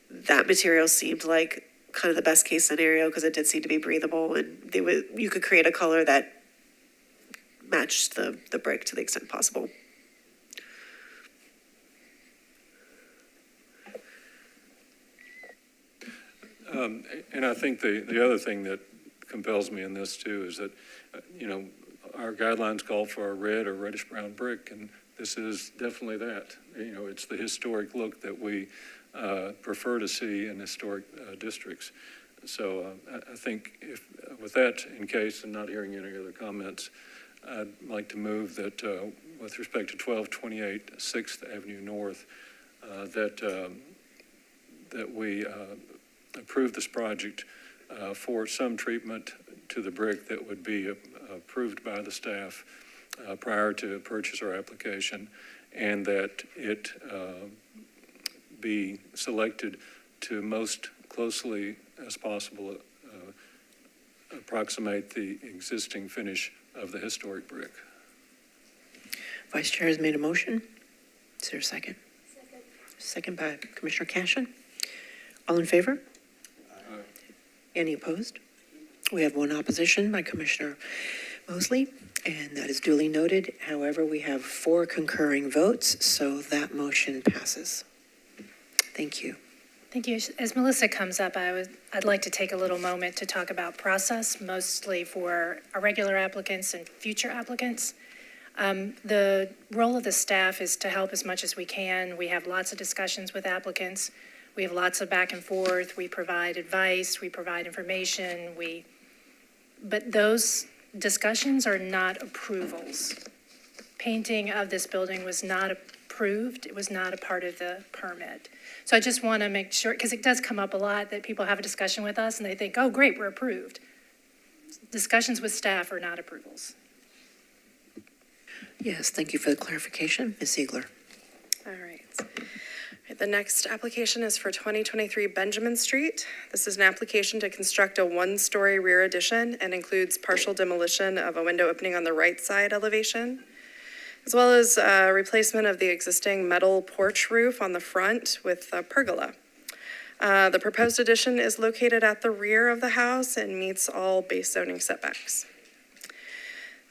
that material seemed like kind of the best case scenario because it did seem to be breathable, and you could create a color that matched the brick to the extent possible. And I think the other thing that compels me in this too is that, our guidelines call for a red or reddish brown brick, and this is definitely that. It's the historic look that we prefer to see in historic districts. So I think with that in case, and not hearing any other comments, I'd like to move that with respect to 1228 6th Avenue North, that we approve this project for some treatment to the brick that would be approved by the staff prior to purchase or application, and that it be selected to most closely as possible approximate the existing finish of the historic brick. Vice Chair has made a motion. Is there a second? Second by Commissioner Cashin. All in favor? Any opposed? We have one opposition by Commissioner Mosley, and that is duly noted. However, we have 4 concurring votes, so that motion passes. Thank you. Thank you. As Melissa comes up, I'd like to take a little moment to talk about process, mostly for our regular applicants and future applicants. The role of the staff is to help as much as we can. We have lots of discussions with applicants. We have lots of back and forth. We provide advice. We provide information. But those discussions are not approvals. Painting of this building was not approved. It was not a part of the permit. So I just want to make sure, because it does come up a lot that people have a discussion with us and they think, oh, great, we're approved. Discussions with staff are not approvals. Yes, thank you for the clarification. Ms. Ziegler. All right. The next application is for 2023 Benjamin Street. This is an application to construct a 1-story rear addition and includes partial demolition of a window opening on the right side elevation, as well as replacement of the existing metal porch roof on the front with a pergola. The proposed addition is located at the rear of the house and meets all base zoning setbacks.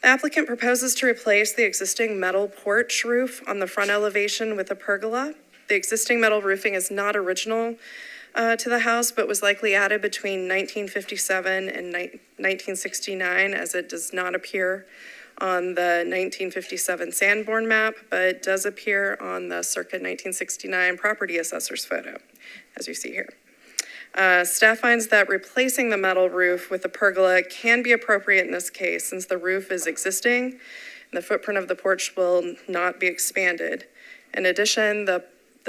The applicant proposes to replace the existing metal porch roof on the front elevation with a pergola. The existing metal roofing is not original to the house, but was likely added between 1957 and 1969, as it does not appear on the 1957 Sanborn map, but does appear on the circa 1969 property assessor's photo, as you see here. Staff finds that replacing the metal roof with a pergola can be appropriate in this case, since the roof is existing and the footprint of the porch will not be expanded. In addition, the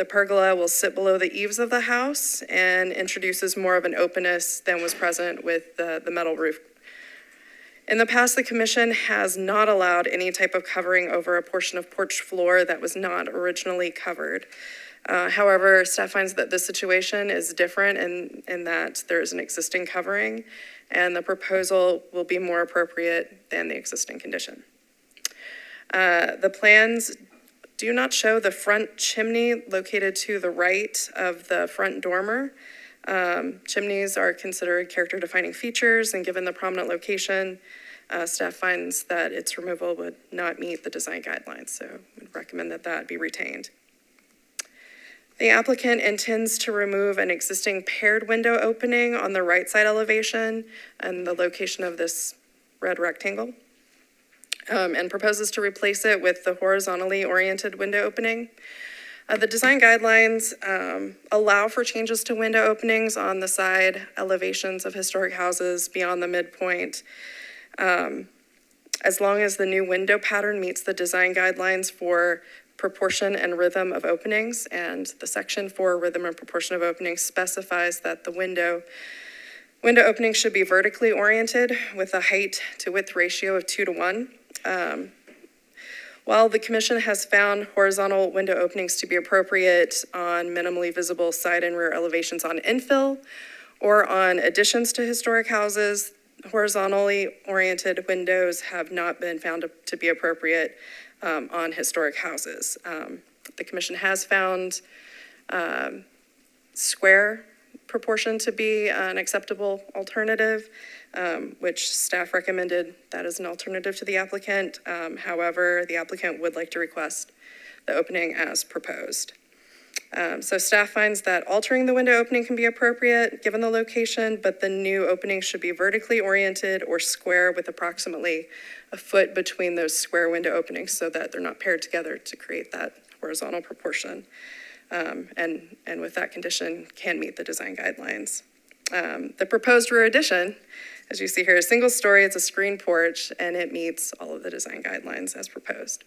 pergola will sit below the eaves of the house and introduces more of an openness than was present with the metal roof. In the past, the commission has not allowed any type of covering over a portion of porch floor that was not originally covered. However, staff finds that this situation is different in that there is an existing covering, and the proposal will be more appropriate than the existing condition. The plans do not show the front chimney located to the right of the front dormer. Chimneys are considered character-defining features, and given the prominent location, staff finds that its removal would not meet the design guidelines, so we'd recommend that that be retained. The applicant intends to remove an existing paired window opening on the right side elevation and the location of this red rectangle, and proposes to replace it with the horizontally oriented window opening. The design guidelines allow for changes to window openings on the side elevations of historic houses beyond the midpoint, as long as the new window pattern meets the design guidelines for proportion and rhythm of openings, and the section for rhythm and proportion of openings specifies that the window opening should be vertically oriented with a height to width ratio of 2:1. While the commission has found horizontal window openings to be appropriate on minimally visible side and rear elevations on infill or on additions to historic houses, horizontally oriented windows have not been found to be appropriate on historic houses. The commission has found square proportion to be an acceptable alternative, which staff recommended that as an alternative to the applicant. However, the applicant would like to request the opening as proposed. So staff finds that altering the window opening can be appropriate given the location, but the new opening should be vertically oriented or square with approximately a foot between those square window openings so that they're not paired together to create that horizontal proportion. And with that condition can meet the design guidelines. The proposed rear addition, as you see here, is single story, it's a screen porch, and it meets all of the design guidelines as proposed.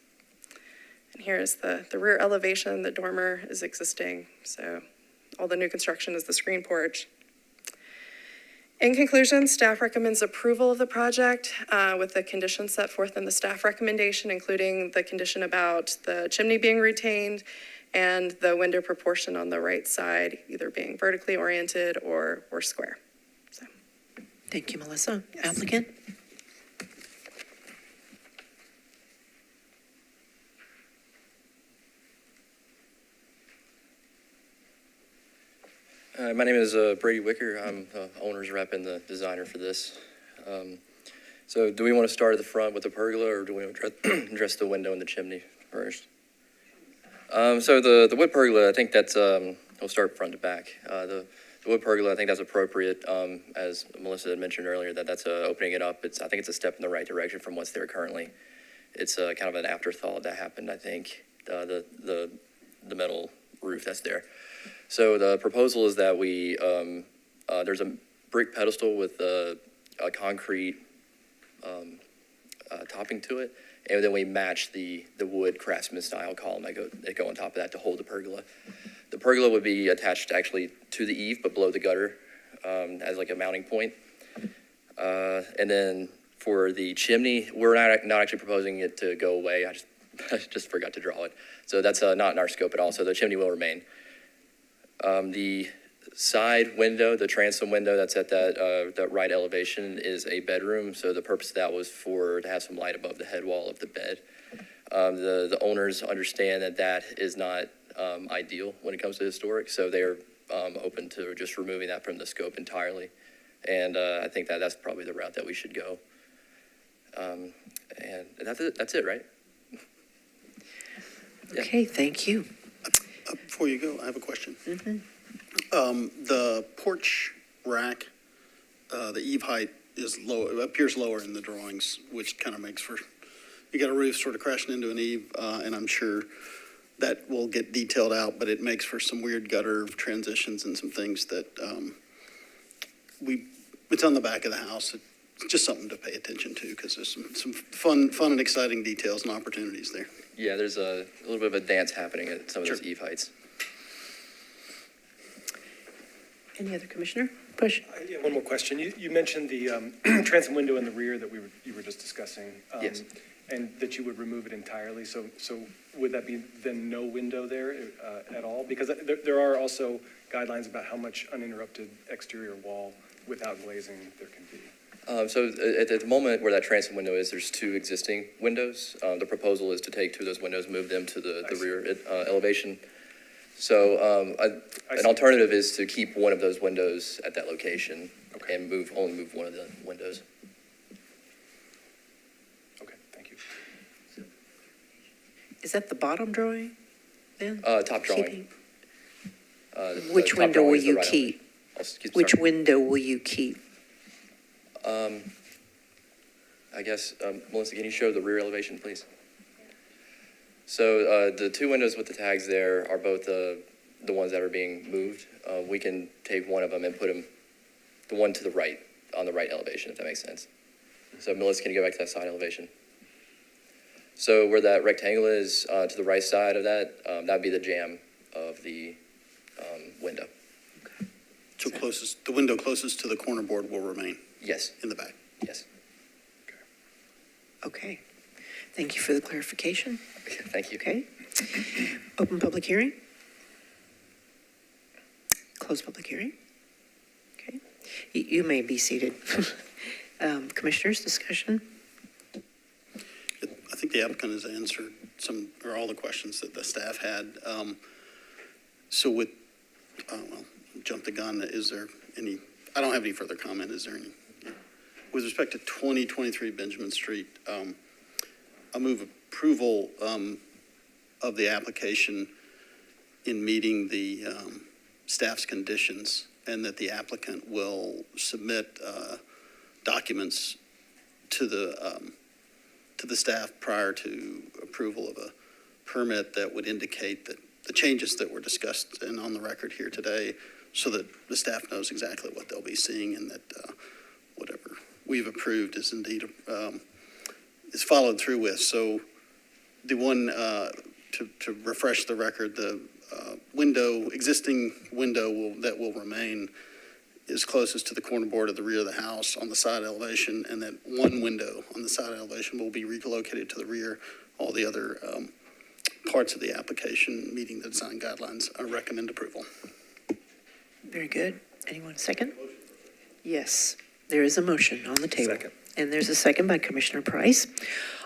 And here is the rear elevation. The dormer is existing, so all the new construction is the screen porch. In conclusion, staff recommends approval of the project with the conditions set forth in the staff recommendation, including the condition about the chimney being retained and the window proportion on the right side, either being vertically oriented or square. So. Thank you, Melissa. Applicant? My name is Brady Wicker. I'm the owner's rep and the designer for this. So do we want to start at the front with the pergola, or do we want to address the window and the chimney first? So the wood pergola, I think that's, we'll start front to back. The wood pergola, I think that's appropriate, as Melissa had mentioned earlier, that's opening it up. I think it's a step in the right direction from what's there currently. It's kind of an afterthought that happened, I think, the metal roof that's there. So the proposal is that we, there's a brick pedestal with a concrete topping to it, and then we match the wood craftsman style column that go on top of that to hold the pergola. The pergola would be attached actually to the eave, but below the gutter as like a mounting point. And then for the chimney, we're not actually proposing it to go away. I just forgot to draw it. So that's not in our scope at all. So the chimney will remain. The side window, the transom window that's at that right elevation, is a bedroom. So the purpose of that was to have some light above the head wall of the bed. The owners understand that is not ideal when it comes to historic, so they're open to just removing that from the scope entirely. And I think that's probably the route that we should go. And that's it, right? Okay, thank you. Before you go, I have a question. Mm-hmm. The porch rack, the eave height is low, it appears lower in the drawings, which kind of makes for, you got a roof sort of crashing into an eave, and I'm sure that will get detailed out, but it makes for some weird gutter transitions and some things that it's on the back of the house. It's just something to pay attention to because there's some fun and exciting details and opportunities there. Yeah, there's a little bit of a dance happening at some of those eave heights. Any other commissioner? Push. Yeah, one more question. You mentioned the transom window in the rear that you were just discussing. Yes. And that you would remove it entirely. So would that be then no window there at all? Because there are also guidelines about how much uninterrupted exterior wall without glazing there can be. So at the moment where that transom window is, there's two existing windows. The proposal is to take two of those windows, move them to the rear elevation. So an alternative is to keep one of those windows at that location and only move one of the windows. Okay, thank you. Is that the bottom drawing then? Top drawing. Which window will you keep? Which window will you keep? I guess, Melissa, can you show the rear elevation, please? So the two windows with the tags there are both the ones that are being moved. We can take one of them and put them, the one to the right, on the right elevation, if that makes sense. So Melissa, can you go back to that side elevation? So where that rectangle is to the right side of that, that'd be the jamb of the window. Okay. So the window closest to the corner board will remain? Yes. In the back? Yes. Okay. Thank you for the clarification. Thank you. Okay. Open public hearing. Close public hearing. Okay. You may be seated. Commissioners, discussion? I think the applicant has answered some, or all the questions that the staff had. So with, well, jump the gun, is there any, I don't have any further comment, is there any? With respect to 2023 Benjamin Street, I move approval of the application in meeting the staff's conditions, and that the applicant will submit documents to the staff prior to approval of a permit that would indicate that the changes that were discussed and on the record here today, so that the staff knows exactly what they'll be seeing, and that whatever we've approved is indeed is followed through with. So the one, to refresh the record, the existing window that will remain is closest to the corner board of the rear of the house on the side elevation, and that one window on the side elevation will be relocated to the rear. All the other parts of the application meeting the design guidelines, I recommend approval. Very good. Anyone second? Yes, there is a motion on the table. Second. And there's a second by Commissioner Price.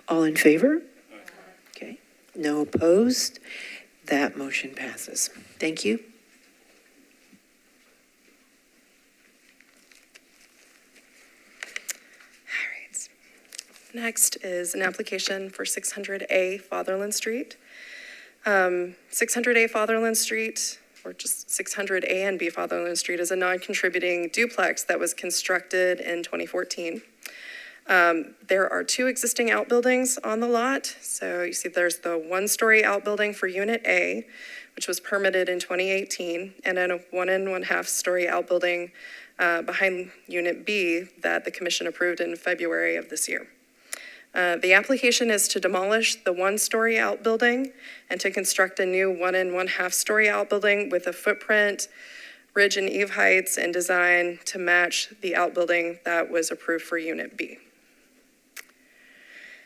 All in favor? Okay. No opposed? That motion passes. Thank you. Next is an application for 600A Fatherland Street. 600A Fatherland Street, or just 600A and B Fatherland Street, is a non-contributing duplex that was constructed in 2014. There are two existing outbuildings on the lot. So you see there's the one-story outbuilding for Unit A, which was permitted in 2018, and then a 1 1/2 story outbuilding behind Unit B that the commission approved in February of this year. The application is to demolish the one-story outbuilding and to construct a new 1 1/2 story outbuilding with a footprint, ridge and eave heights, and design to match the outbuilding that was approved for Unit B.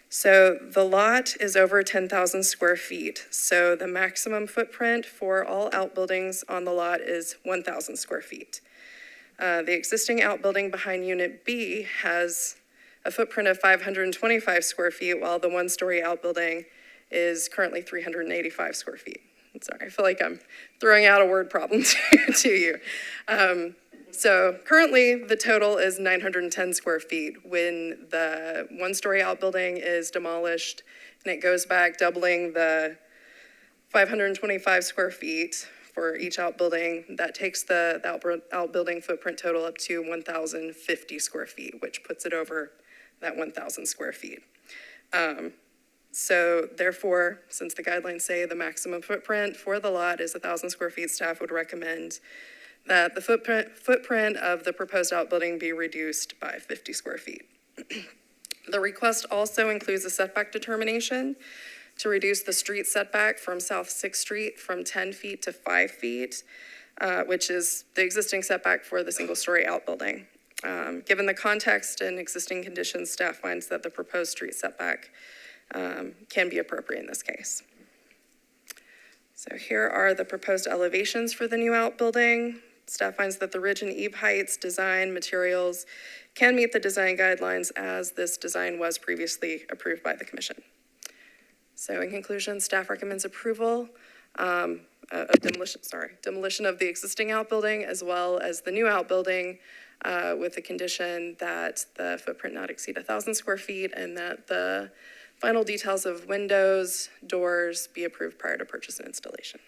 So the lot is over 10,000 square feet. So the maximum footprint for all outbuildings on the lot is 1,000 square feet. The existing outbuilding behind Unit B has a footprint of 525 square feet, while the one-story outbuilding is currently 385 square feet. I'm sorry, I feel like I'm throwing out a word problem to you. So currently, the total is 910 square feet. When the one-story outbuilding is demolished and it goes back, doubling the 525 square feet for each outbuilding, that takes the outbuilding footprint total up to 1,050 square feet, which puts it over that 1,000 square feet. So therefore, since the guidelines say the maximum footprint for the lot is 1,000 square feet, staff would recommend that the footprint of the proposed outbuilding be reduced by 50 square feet. The request also includes a setback determination to reduce the street setback from South 6th Street from 10 feet to 5 feet, which is the existing setback for the single-story outbuilding. Given the context and existing conditions, staff finds that the proposed street setback can be appropriate in this case. So here are the proposed elevations for the new outbuilding. Staff finds that the ridge and eave heights, design, materials can meet the design guidelines as this design was previously approved by the commission. So in conclusion, staff recommends approval of demolition of the existing outbuilding as well as the new outbuilding with the condition that the footprint not exceed 1,000 square feet and that the final details of windows, doors be approved prior to purchase and installation.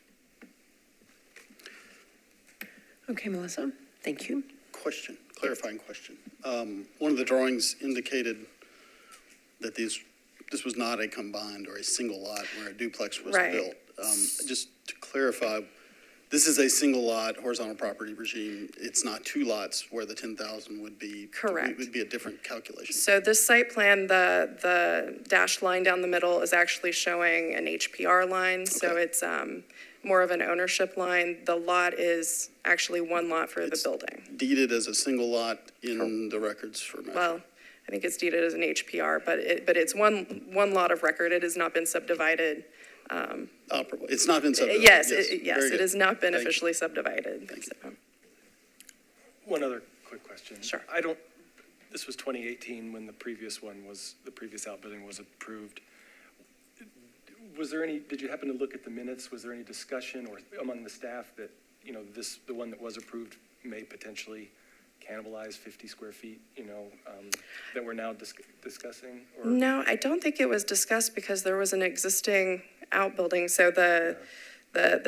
Okay, Melissa, thank you. Question, clarifying question. One of the drawings indicated that this was not a combined or a single lot where a duplex was built. Just to clarify, this is a single lot horizontal property regime. It's not two lots where the 10,000 would be. Correct. It would be a different calculation. So this site plan, the dashed line down the middle is actually showing an HPR line. Okay. So it's more of an ownership line. The lot is actually one lot for the building. Deeded as a single lot in the records for Metro. Well, I think it's deeded as an HPR, but it's one lot of record. It has not been subdivided. It's not been subdivided? Yes, Very it good. has not been Thank you. officially subdivided. Thank you. So. One other quick question. Sure. This was 2018 when the previous outbuilding was approved. Did you happen to look at the minutes? Was there any discussion or among the staff that, the one that was approved may potentially cannibalize 50 square feet, that we're now discussing? Or? No, I don't think it was discussed because there was an existing outbuilding. So the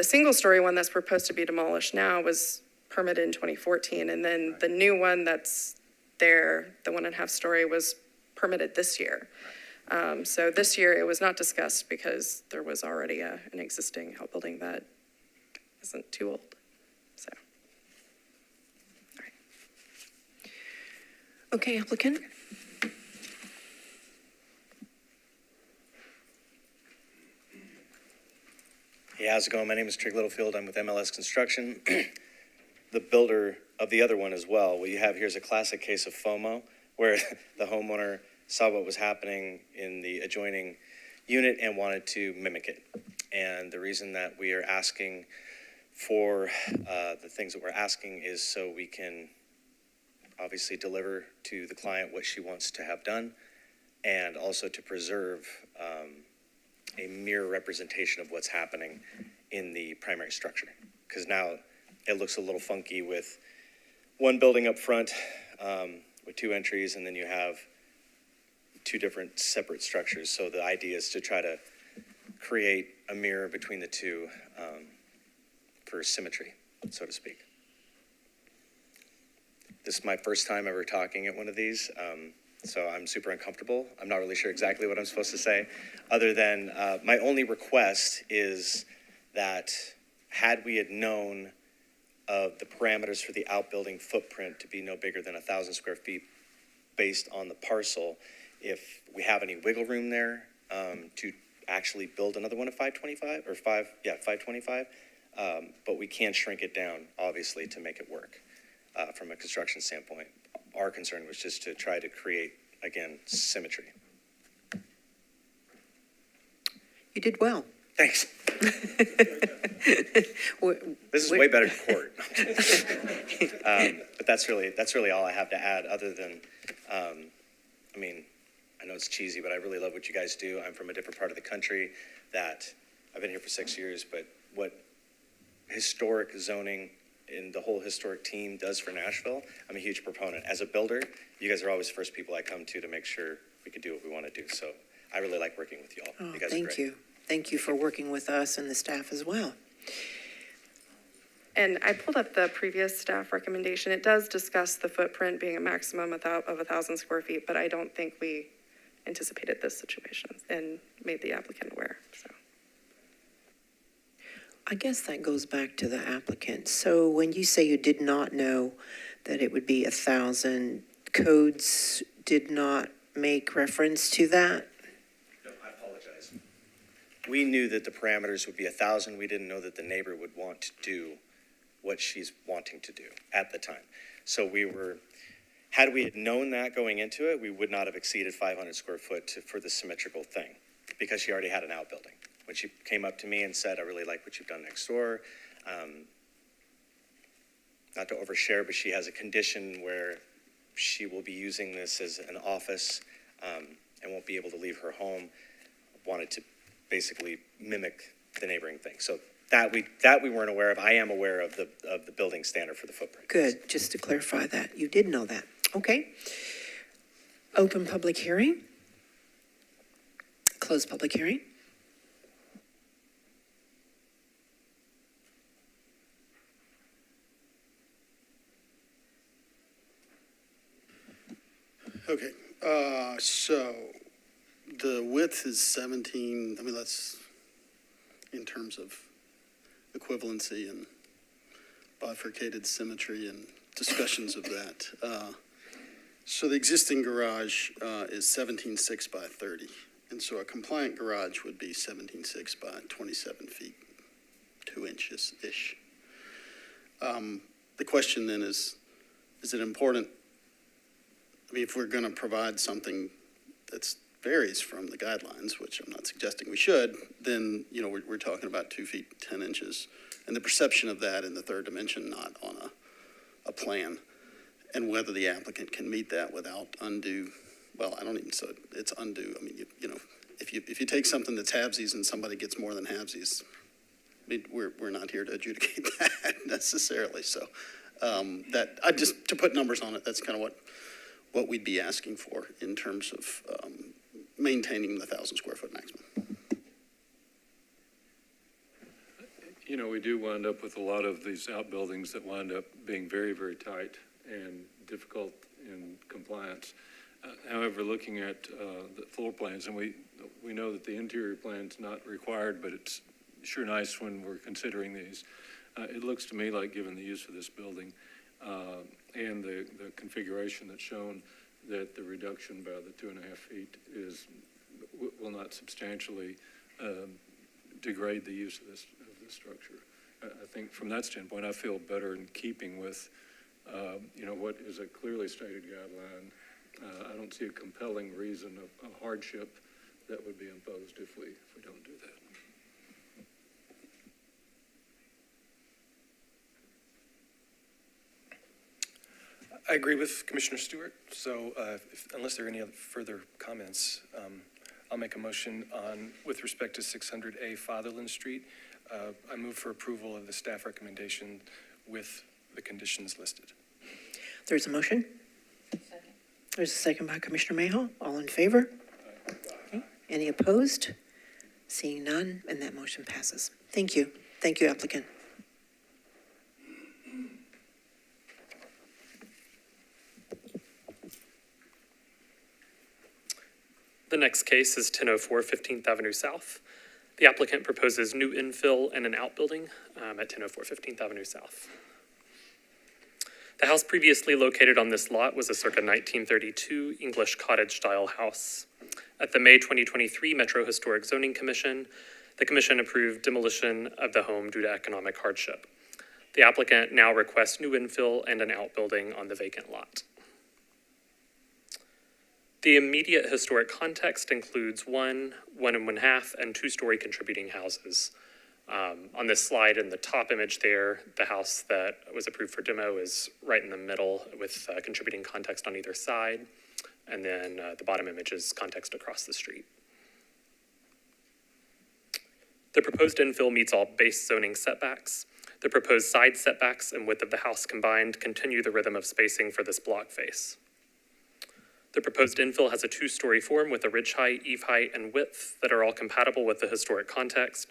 single-story one that's proposed to be demolished now was permitted in 2014, and then the new one that's there, the 1.5-story, was permitted this year. So this year it was not discussed because there was already an existing outbuilding that isn't too old. So, all right. Okay, applicant? Hey, how's it going? My name is Trig Littlefield. I'm with MLS Construction, the builder of the other one as well. What you have here is a classic case of FOMO, where the homeowner saw what was happening in the adjoining unit and wanted to mimic it. And the reason that we are asking for the things that we're asking is so we can obviously deliver to the client what she wants to have done, and also to preserve a mirror representation of what's happening in the primary structure. Because now it looks a little funky with one building up front with 2 entries, and then you have 2 different separate structures. So the idea is to try to create a mirror between the two for symmetry, so to speak. This is my first time ever talking at one of these, so I'm super uncomfortable. I'm not really sure exactly what I'm supposed to say, other than my only request is that had we had known of the parameters for the outbuilding footprint to be no bigger than 1,000 square feet based on the parcel, if we have any wiggle room there to actually build another one at 525, but we can shrink it down, obviously, to make it work from a construction standpoint. Our concern was just to try to create, again, symmetry. You did well. Thanks. This is way better than court. But that's really all I have to add, other than, I know it's cheesy, but I really love what you guys do. I'm from a different part of the country that I've been here for 6 years, but what historic zoning and the whole historic team does for Nashville, I'm a huge proponent. As a builder, you guys are always the first people I come to make sure we can do what we want to do. So I really like working with you all. Oh, You guys are thank great. you. Thank you for working with us and the staff as well. And I pulled up the previous staff recommendation. It does discuss the footprint being a maximum of 1,000 square feet, but I don't think we anticipated this situation and made the applicant aware, so. I guess that goes back to the applicant. So when you say you did not know that it would be 1,000, codes did not make reference to that? No, I apologize. We knew that the parameters would be 1,000. We didn't know that the neighbor would want to do what she's wanting to do at the time. So had we had known that going into it, we would not have exceeded 500 square foot for the symmetrical thing, because she already had an outbuilding. When she came up to me and said, I really like what you've done next door, not to overshare, but she has a condition where she will be using this as an office and won't be able to leave her home, wanted to basically mimic the neighboring thing. So that we weren't aware of. I am aware of the building standard for the footprint. Good, just to clarify that. You did know that. Okay. Open public hearing. Close public hearing. Okay, so the width is 17, that's in terms of equivalency and bifurcated symmetry and discussions of that. So the existing garage is 17.6 by 30. And so a compliant garage would be 17.6 by 27 feet, 2 inches-ish. The question then is it important I mean, if we're going to provide something that varies from the guidelines, which I'm not suggesting we should, then, you know, we're talking about 2 feet, 10 inches. And the perception of that in the third dimension, not on a plan. And whether the applicant can meet that without undue, well, I don't even say it's undue. I mean, you know, if you take something that's halvesies and somebody gets more than halvesies, I mean, we're not here to adjudicate that necessarily. So to put numbers on it, that's kind of what we'd be asking for in terms of maintaining the 1,000 square foot maximum. You know, we do wind up with a lot of these outbuildings that wind up being very, very tight and difficult in compliance. However, looking at the floor plans, and we know that the interior plan's not required, but it's sure nice when we're considering these. It looks to me like, given the use of this building and the configuration that's shown, that the reduction by the 2.5 feet will not substantially degrade the use of this structure. I think from that standpoint, I feel better in keeping with, you know, what is a clearly stated guideline. I don't see a compelling reason of hardship that would be imposed if we don't do that. I agree with Commissioner Stewart. So unless there are any other further comments, I'll make a motion with respect to 600A Fatherland Street. I move for approval of the staff recommendation with the conditions listed. There's a motion. Second. There's a second by Commissioner Mayhaw. All in favor? Okay. Any opposed? Seeing none, and that motion passes. Thank you. Thank you, applicant. The next case is 1004 15th Avenue South. The applicant proposes new infill and an outbuilding at 1004 15th Avenue South. The house previously located on this lot was a circa 1932 English cottage-style house. At the May 2023 Metro Historic Zoning Commission, the commission approved demolition of the home due to economic hardship. The applicant now requests new infill and an outbuilding on the vacant lot. The immediate historic context includes 1, 1.5, and 2-story contributing houses. On this slide in the top image there, the house that was approved for demo is right in the middle with contributing context on either side. And then the bottom image is context across the street. The proposed infill meets all base zoning setbacks. The proposed side setbacks and width of the house combined continue the rhythm of spacing for this block face. The proposed infill has a 2-story form with a ridge height, eave height, and width that are all compatible with the historic context.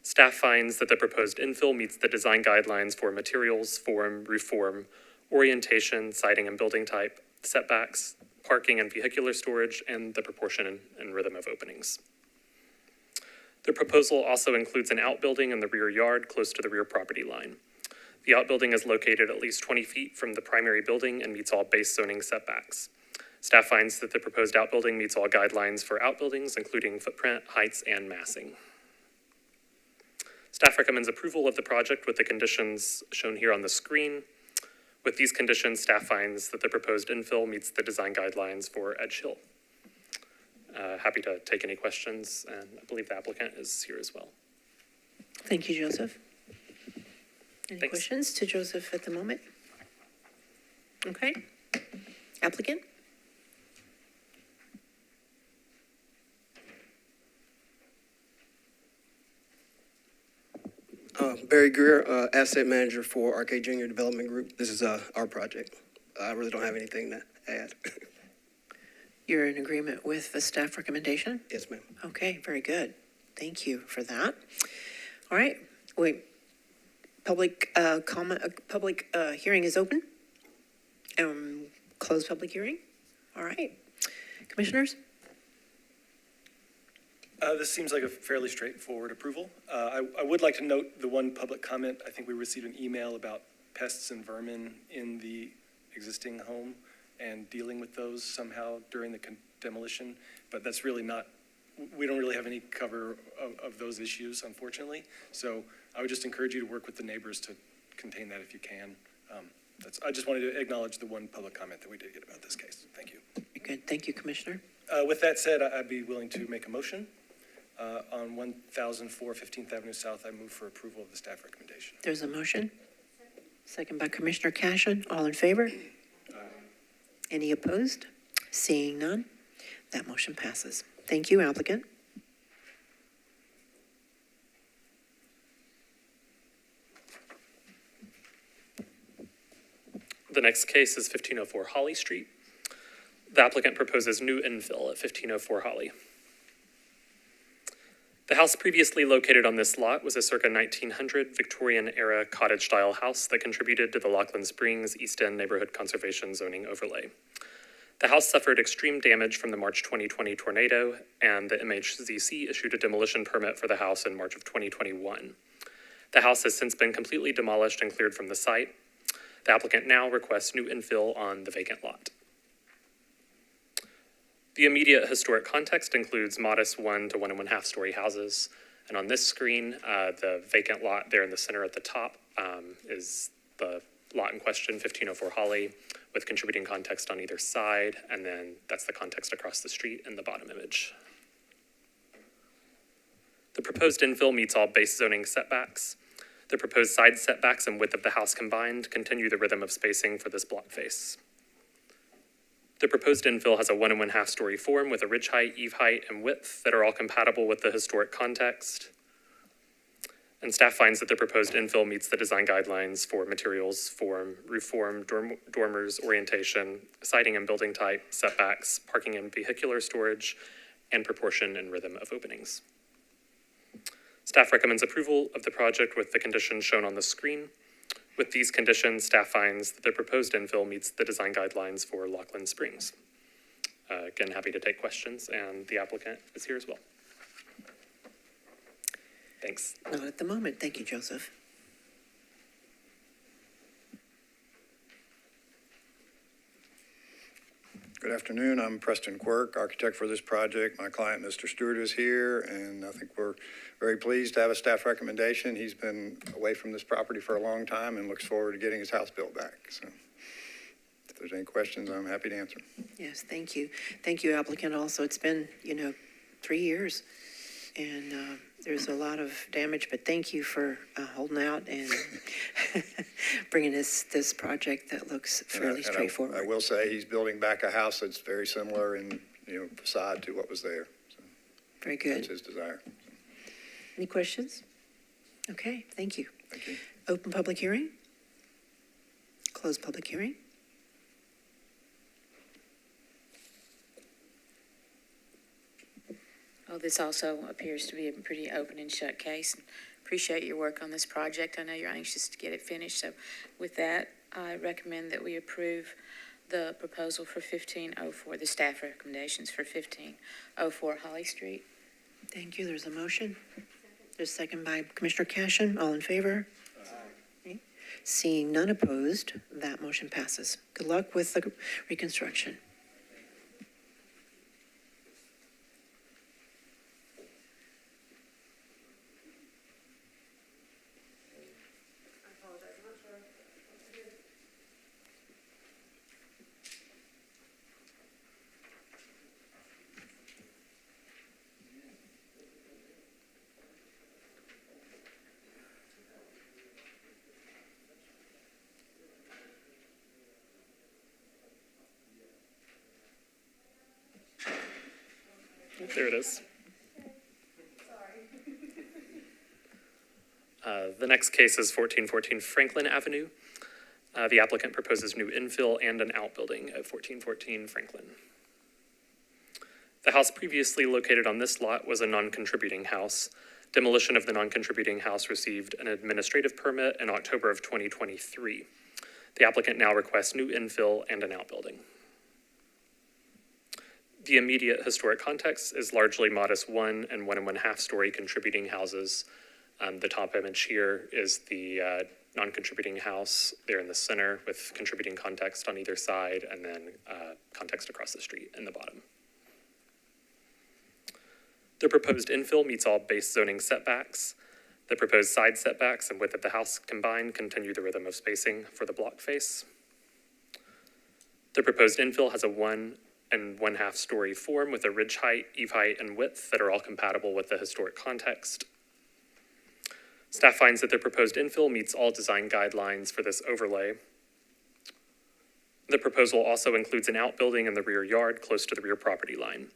Staff finds that the proposed infill meets the design guidelines for materials, form, roof form, orientation, siding and building type, setbacks, parking and vehicular storage, and the proportion and rhythm of openings. The proposal also includes an outbuilding in the rear yard close to the rear property line. The outbuilding is located at least 20 feet from the primary building and meets all base zoning setbacks. Staff finds that the proposed outbuilding meets all guidelines for outbuildings, including footprint, heights, and massing. Staff recommends approval of the project with the conditions shown here on the screen. With these conditions, staff finds that the proposed infill meets the design guidelines for Edge Hill. Happy to take any questions, and I believe the applicant is here as well. Thank you, Joseph. Any Thanks. questions to Joseph at the moment? Okay. Applicant? Barry Greer, Asset Manager for Arcade Junior Development Group. This is our project. I really don't have anything to add. You're in agreement with the staff recommendation? Yes, ma'am. Okay, very good. Thank you for that. All right, public comment, public hearing is open. Close public hearing. All right, commissioners? This seems like a fairly straightforward approval. I would like to note the one public comment. I think we received an email about pests and vermin in the existing home and dealing with those somehow during the demolition, but that's really not, we don't really have any cover of those issues, unfortunately. So I would just encourage you to work with the neighbors to contain that if you can. I just wanted to acknowledge the one public comment that we did get about this case. Thank you. Thank you, Commissioner. With that said, I'd be willing to make a motion. On 1004 15th Avenue South, I move for approval of the staff recommendation. There's a motion. Second by Commissioner Cashin. All in favor? Any opposed? Seeing none, that motion passes. Thank you, applicant. The next case is 1504 Holly Street. The applicant proposes new infill at 1504 Holly. The house previously located on this lot was a circa 1900 Victorian-era cottage-style house that contributed to the Lockland Springs East End Neighborhood Conservation Zoning Overlay. The house suffered extreme damage from the March 2020 tornado, and the MHZC issued a demolition permit for the house in March of 2021. The house has since been completely demolished and cleared from the site. The applicant now requests new infill on the vacant lot. The immediate historic context includes modest 1 to 1 1/2 story houses. And on this screen, the vacant lot there in the center at the top is the lot in question, 1504 Holly, with contributing context on either side. And then that's the context across the street in the bottom image. The proposed infill meets all base zoning setbacks. The proposed side setbacks and width of the house combined continue the rhythm of spacing for this block face. The proposed infill has a 1 1/2 story form with a ridge height, eave height, and width that are all compatible with the historic context. And staff finds that the proposed infill meets the design guidelines for materials, form, roof form, dormers, orientation, siding and building type, setbacks, parking and vehicular storage, and proportion and rhythm of openings. Staff recommends approval of the project with the conditions shown on the screen. With these conditions, staff finds that the proposed infill meets the design guidelines for Lockland Springs. Again, happy to take questions, and the applicant is here as well. Thanks. Not at the moment. Thank you, Joseph. Good afternoon. I'm Preston Quirk, architect for this project. My client, Mr. Stewart, is here, and I think we're very pleased to have a staff recommendation. He's been away from this property for a long time and looks forward to getting his house built back. So if there's any questions, I'm happy to answer. Yes, thank you. Thank you, applicant. Also, it's been, 3 years, and there's a lot of damage, but thank you for holding out and bringing this project that looks fairly straightforward. I will say he's building back a house that's very similar in, facade to what was there. So very good. That's his desire. Any questions? Okay, thank you. Thank you. Open public hearing? Close public hearing? Well, this also appears to be a pretty open and shut case. Appreciate your work on this project. I know you're anxious to get it finished. So with that, I recommend that we approve the proposal for 1504, the staff recommendations for 1504 Holly Street. Thank you. There's a motion. There's a second by Commissioner Cashin. All in favor? Okay. Seeing none opposed, that motion passes. Good luck with the reconstruction. There it is. The next case is 1414 Franklin Avenue. The applicant proposes new infill and an outbuilding at 1414 Franklin. The house previously located on this lot was a non-contributing house. Demolition of the non-contributing house received an administrative permit in October of 2023. The applicant now requests new infill and an outbuilding. The immediate historic context is largely modest 1 and 1 1/2 story contributing houses. The top image here is the non-contributing house there in the center with contributing context on either side, and then context across the street in the bottom. The proposed infill meets all base zoning setbacks. The proposed side setbacks and width of the house combined continue the rhythm of spacing for the block face. The proposed infill has a 1 and 1/2 story form with a ridge height, eave height, and width that are all compatible with the historic context. Staff finds that the proposed infill meets all design guidelines for this overlay. The proposal also includes an outbuilding in the rear yard close to the rear property line.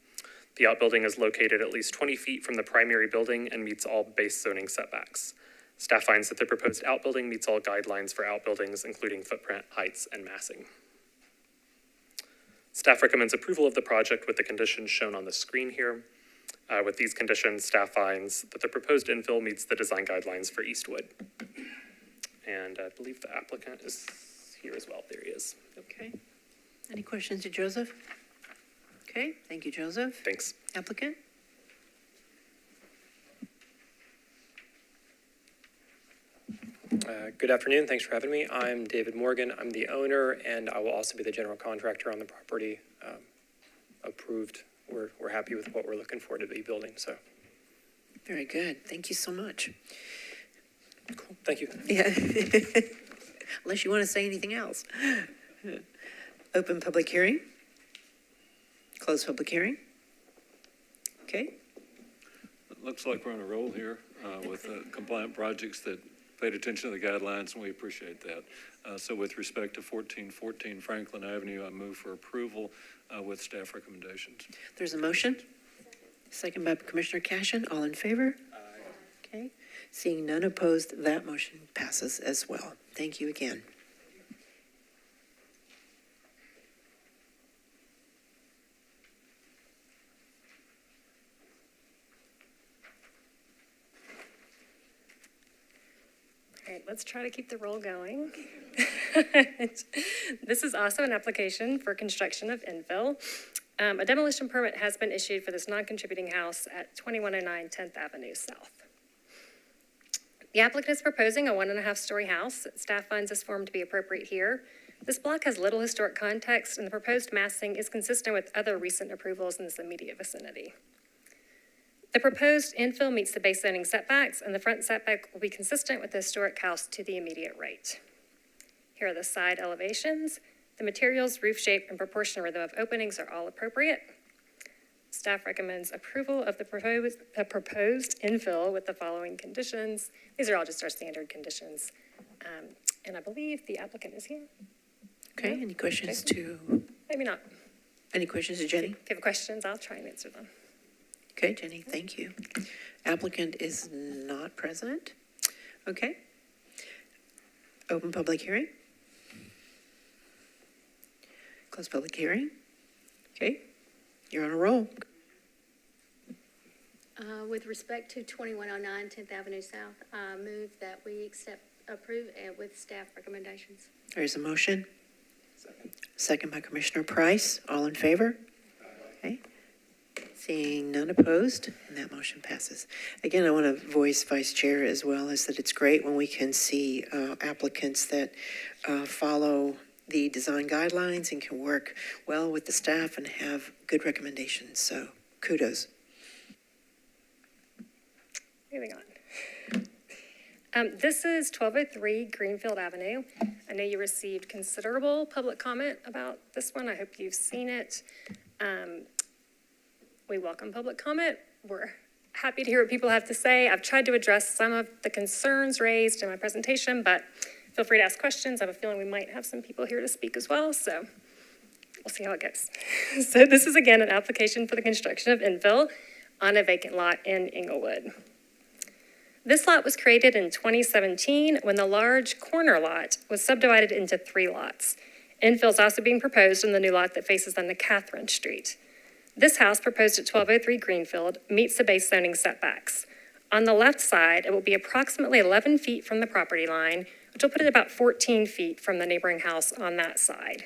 The outbuilding is located at least 20 feet from the primary building and meets all base zoning setbacks. Staff finds that the proposed outbuilding meets all guidelines for outbuildings, including footprint, heights, and massing. Staff recommends approval of the project with the conditions shown on the screen here. With these conditions, staff finds that the proposed infill meets the design guidelines for Eastwood. And I believe the applicant is here as well. There he is. Okay. Any questions to Joseph? Okay, thank you, Joseph. Thanks. Applicant? Good afternoon. Thanks for having me. I'm David Morgan. I'm the owner, and I will also be the general contractor on the property. Approved. We're happy with what we're looking for to be building. So. Very good. Thank you so much. Cool. Thank you. Yeah. Unless you want to say anything else. Open public hearing. Close public hearing. Okay. It looks like we're on a roll here with compliant projects that paid attention to the guidelines, and we appreciate that. So with respect to 1414 Franklin Avenue, I move for approval with staff recommendations. There's a motion. Second by Commissioner Cashin. All in favor? Aye. Okay. Seeing none opposed, that motion passes as well. Thank you again. All right, let's try to keep the roll going. This is also an application for construction of infill. A demolition permit has been issued for this non-contributing house at 2109 10th Avenue South. The applicant is proposing a 1.5 story house. Staff finds this form to be appropriate here. This block has little historic context, and the proposed massing is consistent with other recent approvals in this immediate vicinity. The proposed infill meets the base zoning setbacks, and the front setback will be consistent with the historic house to the immediate right. Here are the side elevations. The materials, roof shape, and proportional rhythm of openings are all appropriate. Staff recommends approval of the proposed infill with the following conditions. These are all just our standard conditions. And I believe the applicant is here. Okay, any questions to? Maybe not. Any questions to Jenny? If you have questions, I'll try and answer them. Okay, Jenny, thank you. Applicant is not present. Okay. Open public hearing. Close public hearing. Okay, you're on a roll. With respect to 2109 10th Avenue South, I move that we approve with staff recommendations. There's a motion. Second by Commissioner Price. All in favor? Okay. Seeing none opposed, and that motion passes. Again, I want to voice Vice Chair as well as that it's great when we can see applicants that follow the design guidelines and can work well with the staff and have good recommendations. So kudos. Moving on. This is 1203 Greenfield Avenue. I know you received considerable public comment about this one. I hope you've seen it. We welcome public comment. We're happy to hear what people have to say. I've tried to address some of the concerns raised in my presentation, but feel free to ask questions. I have a feeling we might have some people here to speak as well, so we'll see how it goes. So this is, again, an application for the construction of infill on a vacant lot in Inglewood. This lot was created in 2017 when the large corner lot was subdivided into 3 lots. Infill is also being proposed in the new lot that faces onto Catherine Street. This house, proposed at 1203 Greenfield, meets the base zoning setbacks. On the left side, it will be approximately 11 feet from the property line, which will put it about 14 feet from the neighboring house on that side.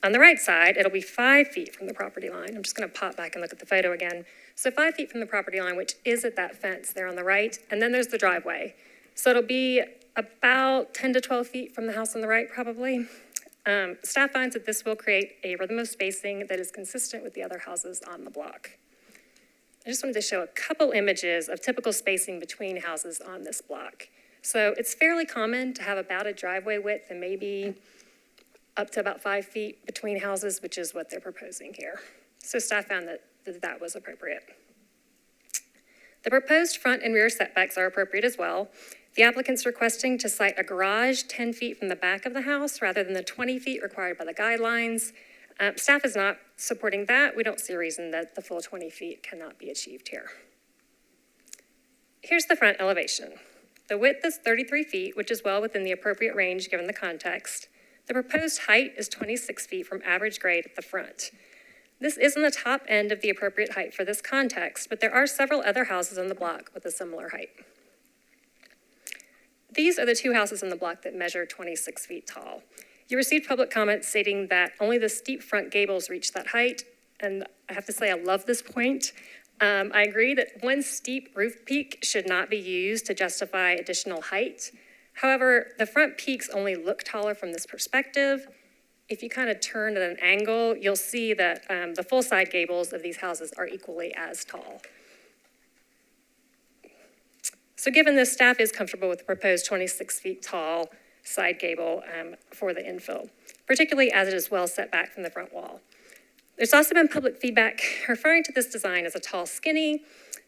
On the right side, it'll be 5 feet from the property line. I'm just going to pop back and look at the photo again. So 5 feet from the property line, which is at that fence there on the right, and then there's the driveway. So it'll be about 10 to 12 feet from the house on the right, probably. Staff finds that this will create a rhythm of spacing that is consistent with the other houses on the block. I just wanted to show a couple images of typical spacing between houses on this block. So it's fairly common to have about a driveway width and maybe up to about 5 feet between houses, which is what they're proposing here. So staff found that was appropriate. The proposed front and rear setbacks are appropriate as well. The applicant's requesting to site a garage 10 feet from the back of the house rather than the 20 feet required by the guidelines. Staff is not supporting that. We don't see a reason that the full 20 feet cannot be achieved here. Here's the front elevation. The width is 33 feet, which is well within the appropriate range given the context. The proposed height is 26 feet from average grade at the front. This isn't the top end of the appropriate height for this context, but there are several other houses on the block with a similar height. These are the two houses on the block that measure 26 feet tall. You received public comments stating that only the steep front gables reach that height, and I have to say I love this point. I agree that one steep roof peak should not be used to justify additional height. However, the front peaks only look taller from this perspective. If you kind of turn at an angle, you'll see that the full side gables of these houses are equally as tall. So given this, staff is comfortable with the proposed 26 feet tall side gable for the infill, particularly as it is well set back from the front wall. There's also been public feedback referring to this design as a tall skinny,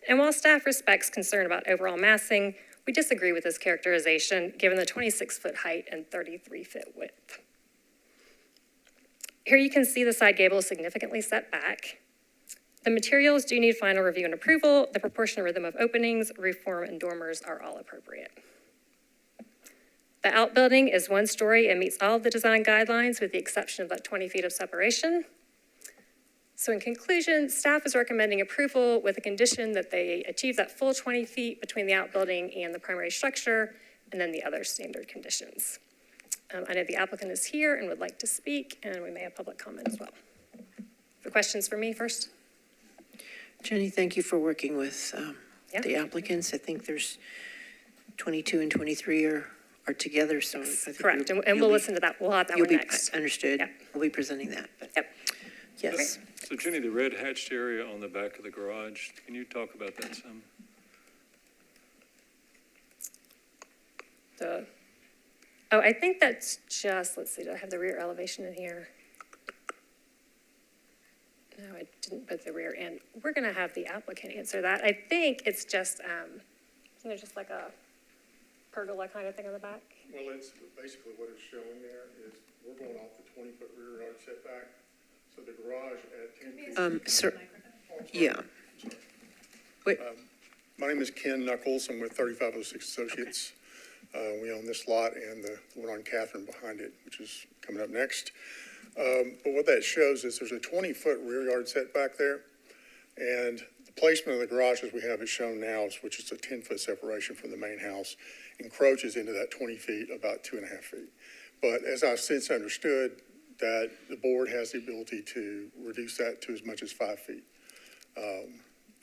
and while staff respects concern about overall massing, we disagree with this characterization given the 26-foot height and 33-foot width. Here you can see the side gable is significantly set back. The materials do need final review and approval. The proportion and rhythm of openings, roof form, and dormers are all appropriate. The outbuilding is 1 story and meets all of the design guidelines with the exception of that 20 feet of separation. So in conclusion, staff is recommending approval with a condition that they achieve that full 20 feet between the outbuilding and the primary structure, and then the other standard conditions. I know the applicant is here and would like to speak, and we may have public comment as well. The questions for me first? Jenny, thank you for working with Yeah. the applicants. I think there's 22 and 23 are together, so. I think Correct, and we'll listen to that. We'll have that one next. Understood. Yep. We'll be presenting that. But Yep. yes. So Jenny, the red hatched area on the back of the garage, can you talk about that some? Oh, I think that's just, let's see, do I have the rear elevation in here? No, I didn't put the rear in. We're gonna have the applicant answer that. I think it's just, isn't there just like a pergola kind of thing on the back? Well, it's basically what it's showing there is we're going off the 20-foot rear yard setback. So the garage at 10 feet. Sir, yeah. Wait. My name is Ken Knuckles. I'm with 3506 Associates. We own this lot and the one on Catherine behind it, which is coming up next. But what that shows is there's a 20-foot rear yard setback there. And the placement of the garage as we have it shown now, which is a 10-foot separation from the main house, encroaches into that 20 feet, about 2.5 feet. But as I've since understood, that the board has the ability to reduce that to as much as 5 feet.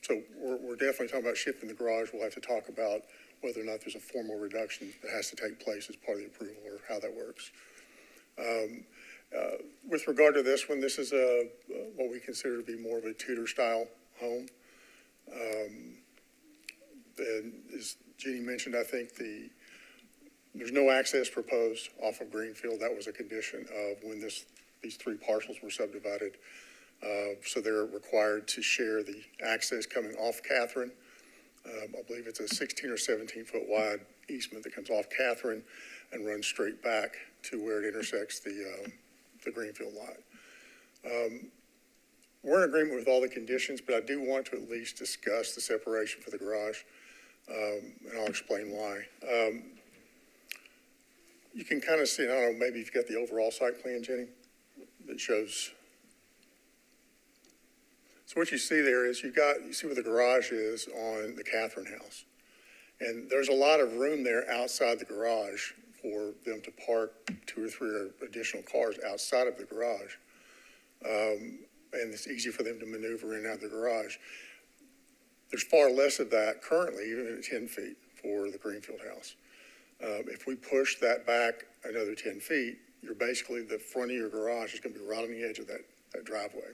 So we're definitely talking about shifting the garage. We'll have to talk about whether or not there's a formal reduction that has to take place as part of the approval or how that works. With regard to this one, this is what we consider to be more of a Tudor-style home. And as Jeannie mentioned, I think there's no access proposed off of Greenfield. That was a condition of when these 3 parcels were subdivided. So they're required to share the access coming off Catherine. I believe it's a 16 or 17 foot wide easement that comes off Catherine and runs straight back to where it intersects the Greenfield lot. We're in agreement with all the conditions, but I do want to at least discuss the separation for the garage, and I'll explain why. You can kind of see, I don't know, maybe you've got the overall site plan, Jenny, that shows. So what you see there is you see where the garage is on the Catherine house. And there's a lot of room there outside the garage for them to park 2 or 3 additional cars outside of the garage. And it's easy for them to maneuver in and out of the garage. There's far less of that currently, even at 10 feet for the Greenfield house. If we push that back another 10 feet, you're basically, the front of your garage is going to be right on the edge of that driveway,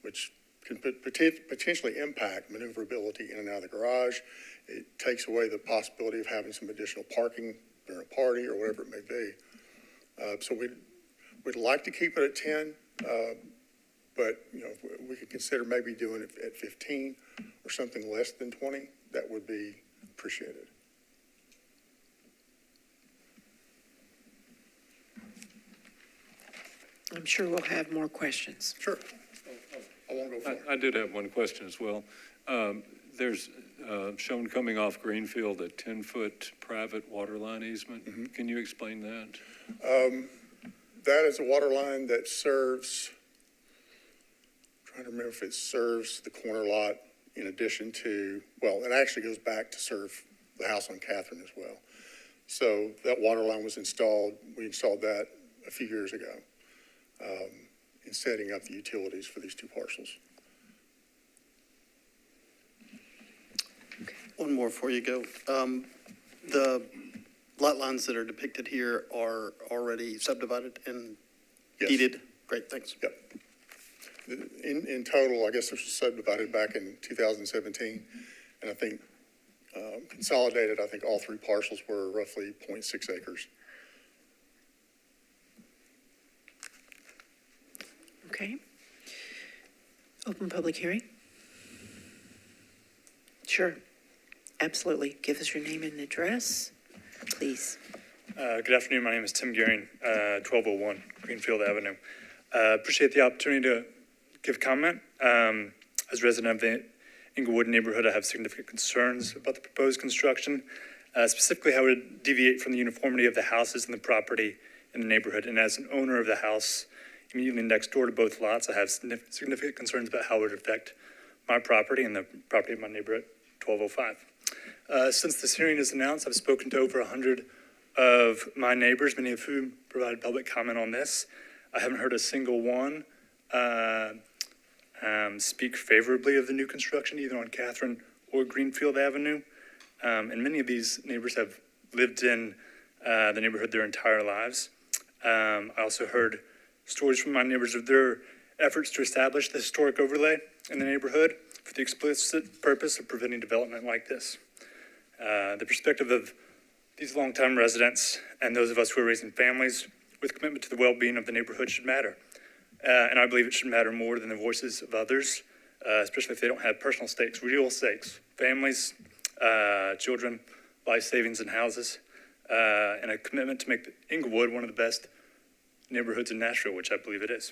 which can potentially impact maneuverability in and out of the garage. It takes away the possibility of having some additional parking during a party or whatever it may be. So We'd like to keep it at 10, but, you know, we could consider maybe doing it at 15 or something less than 20. That would be appreciated. I'm sure we'll have more questions. Sure. I won't go far. I did have one question as well. There's shown coming off Greenfield a 10-foot private water line easement. Can you explain that? That is a water line that serves, I'm trying to remember if it serves the corner lot in addition to, well, it actually goes back to serve the house on Catherine as well. So that water line was installed, we installed that a few years ago in setting up the utilities for these two parcels. One more before you go. The lot lines that are depicted here are already subdivided and Yes. deeded? Great, thanks. Yep. In total, I guess this was subdivided back in 2017, and I think consolidated, I think all three parcels were roughly 0.6 acres. Okay. Open public hearing? Sure. Absolutely. Give us your name and address, please. Good afternoon. My name is Tim Gearing, 1201 Greenfield Avenue. Appreciate the opportunity to give comment. As a resident of the Inglewood neighborhood, I have significant concerns about the proposed construction, specifically how it would deviate from the uniformity of the houses and the property in the neighborhood. And as an owner of the house immediately next door to both lots, I have significant concerns about how it would affect my property and the property of my neighbor at 1205. Since this hearing is announced, I've spoken to over 100 of my neighbors, many of whom provided public comment on this. I haven't heard a single one speak favorably of the new construction, either on Catherine or Greenfield Avenue. And many of these neighbors have lived in the neighborhood their entire lives. I also heard stories from my neighbors of their efforts to establish the historic overlay in the neighborhood for the explicit purpose of preventing development like this. The perspective of these longtime residents and those of us who are raising families with commitment to the well-being of the neighborhood should matter. And I believe it should matter more than the voices of others, especially if they don't have personal stakes, real stakes, families, children, life savings and houses, and a commitment to make Inglewood one of the best neighborhoods in Nashville, which I believe it is.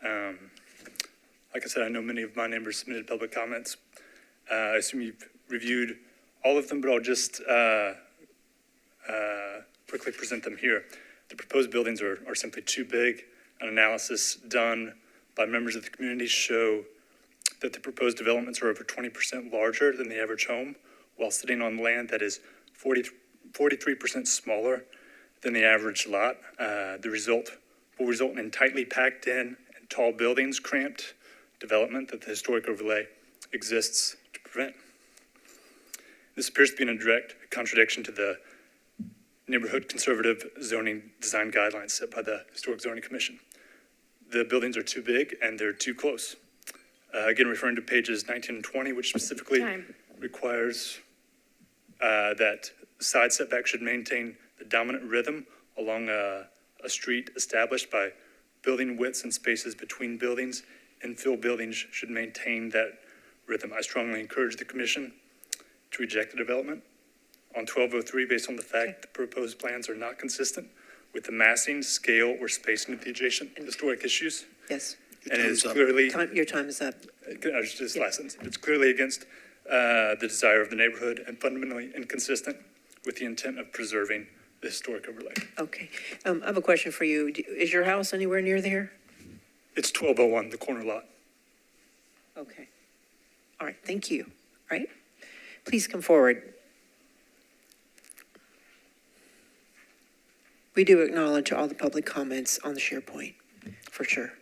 Like I said, I know many of my neighbors submitted public comments. I assume you've reviewed all of them, but I'll just quickly present them here. The proposed buildings are simply too big. An analysis done by members of the community show that the proposed developments are over 20% larger than the average home, while sitting on land that is 43% smaller than the average lot. The result will result in tightly packed in and tall buildings, cramped development that the historic overlay exists to prevent. This appears to be in a direct contradiction to the neighborhood conservative zoning design guidelines set by the Historic Zoning Commission. The buildings are too big and they're too close. Again, referring to pages 19 and 20, which specifically requires that side setback should maintain the dominant rhythm along a street established by building widths and spaces between buildings. Infill buildings should maintain that rhythm. I strongly encourage the commission to reject the development on 1203 based on the fact the proposed plans are not consistent with the massing, scale, or spacing of the adjacent historic issues. Yes. Your And time's it's up. clearly, Your time is up. just last sentence. It's clearly against the desire of the neighborhood and fundamentally inconsistent with the intent of preserving the historic overlay. Okay. I have a question for you. Is your house anywhere near there? It's 1201, the corner lot. Okay. All right, thank you. All right. Please come forward. We do acknowledge all the public comments on the SharePoint, for sure.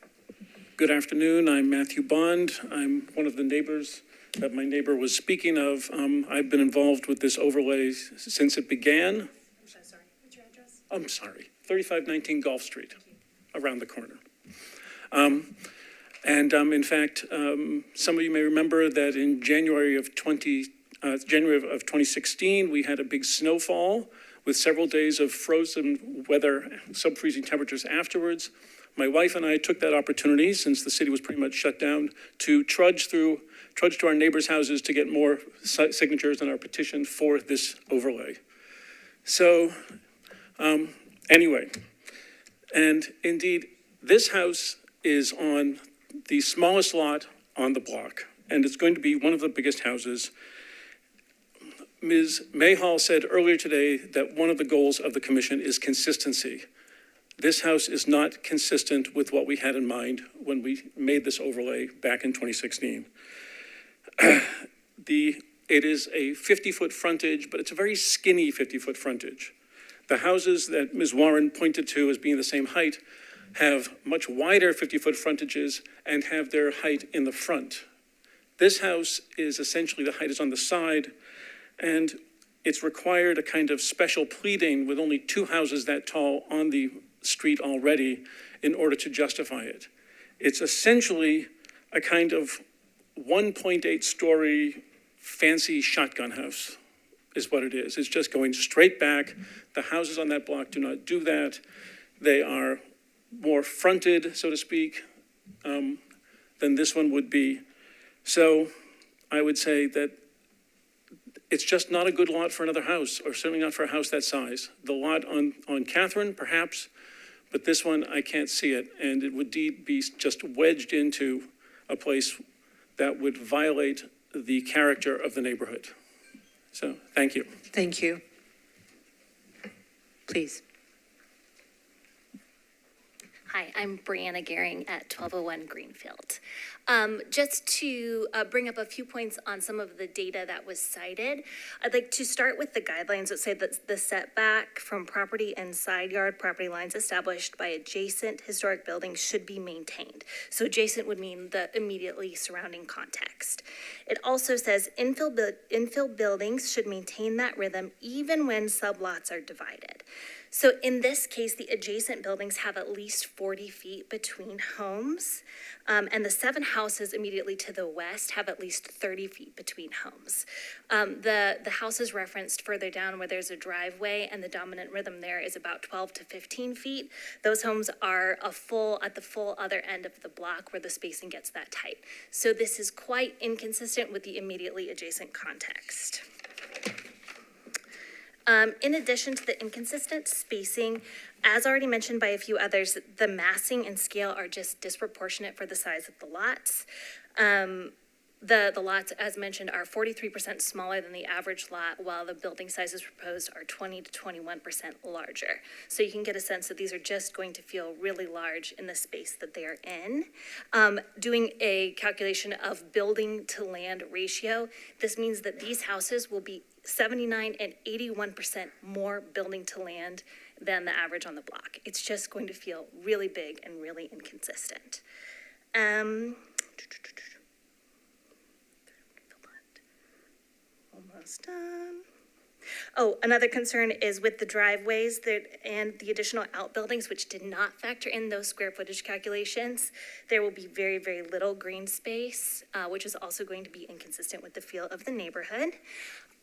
Good afternoon. I'm Matthew Bond. I'm one of the neighbors that my neighbor was speaking of. I've been involved with this overlay since it began. I'm so sorry. What's your address? I'm sorry, 3519 Gulf Street, around the corner. In fact, some of you may remember that in January of 2016, we had a big snowfall, with several days of frozen weather, sub-freezing temperatures afterwards. My wife and I took that opportunity, since the city was pretty much shut down, to trudge to our neighbors' houses to get more signatures on our petition for this overlay. So, anyway, and indeed, this house is on the smallest lot on the block, and it's going to be one of the biggest houses. Ms. Mayhall said earlier today that one of the goals of the commission is consistency. This house is not consistent with what we had in mind when we made this overlay back in 2016. It is a 50-foot frontage, but it's a very skinny 50-foot frontage. The houses that Ms. Warren pointed to as being the same height have much wider 50-foot frontages and have their height in the front. This house is essentially, the height is on the side, and it's required a kind of special pleading with only 2 houses that tall on the street already in order to justify it. It's essentially a kind of 1.8 story fancy shotgun house is what it is. It's just going straight back. The houses on that block do not do that. They are more fronted, so to speak, than this one would be. So I would say that it's just not a good lot for another house, or certainly not for a house that size. The lot on Catherine, perhaps, but this one, I can't see it. And it would be just wedged into a place that would violate the character of the neighborhood. So, thank you. Thank you. Please. Hi, I'm Brianna Gehring at 1201 Greenfield. Just to bring up a few points on some of the data that was cited, I'd like to start with the guidelines that say that the setback from property and side yard property lines established by adjacent historic buildings should be maintained. So adjacent would mean the immediately surrounding context. It also says infill buildings should maintain that rhythm even when sublots are divided. So in this case, the adjacent buildings have at least 40 feet between homes, and the 7 houses immediately to the west have at least 30 feet between homes. The houses referenced further down where there's a driveway and the dominant rhythm there is about 12 to 15 feet. Those homes are at the full other end of the block where the spacing gets that tight. So this is quite inconsistent with the immediately adjacent context. In addition to the inconsistent spacing, as already mentioned by a few others, the massing and scale are just disproportionate for the size of the lots. The lots, as mentioned, are 43% smaller than the average lot, while the building sizes proposed are 20 to 21% larger. So you can get a sense that these are just going to feel really large in the space that they are in. Doing a calculation of building to land ratio, this means that these houses will be 79 and 81% more building to land than the average on the block. It's just going to feel really big and really inconsistent. Almost done. Oh, another concern is with the driveways and the additional outbuildings, which did not factor in those square footage calculations. There will be very, very little green space, which is also going to be inconsistent with the feel of the neighborhood.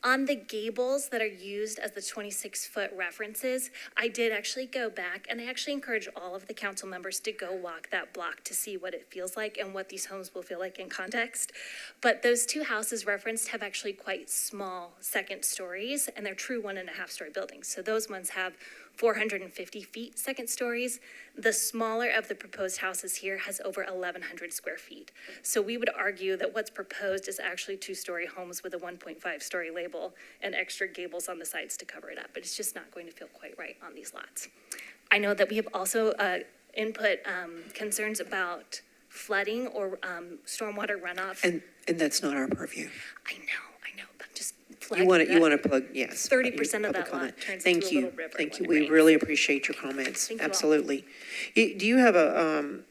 On the gables that are used as the 26-foot references, I did actually go back, and I actually encourage all of the council members to go walk that block to see what it feels like and what these homes will feel like in context. But those 2 houses referenced have actually quite small second stories, and they're true 1.5-story buildings. So those ones have 450 feet second stories. The smaller of the proposed houses here has over 1,100 square feet. So we would argue that what's proposed is actually 2-story homes with a 1.5-story label and extra gables on the sides to cover it up, but it's just not going to feel quite right on these lots. I know that we have also input concerns about flooding or stormwater runoff. And that's not our purview. I know, but just You want to plug, yes. 30% of that comment. lot turns Thank into a you. little river. Thank you. when it We rains. really appreciate your comments. Thank you all. Absolutely. Do you have a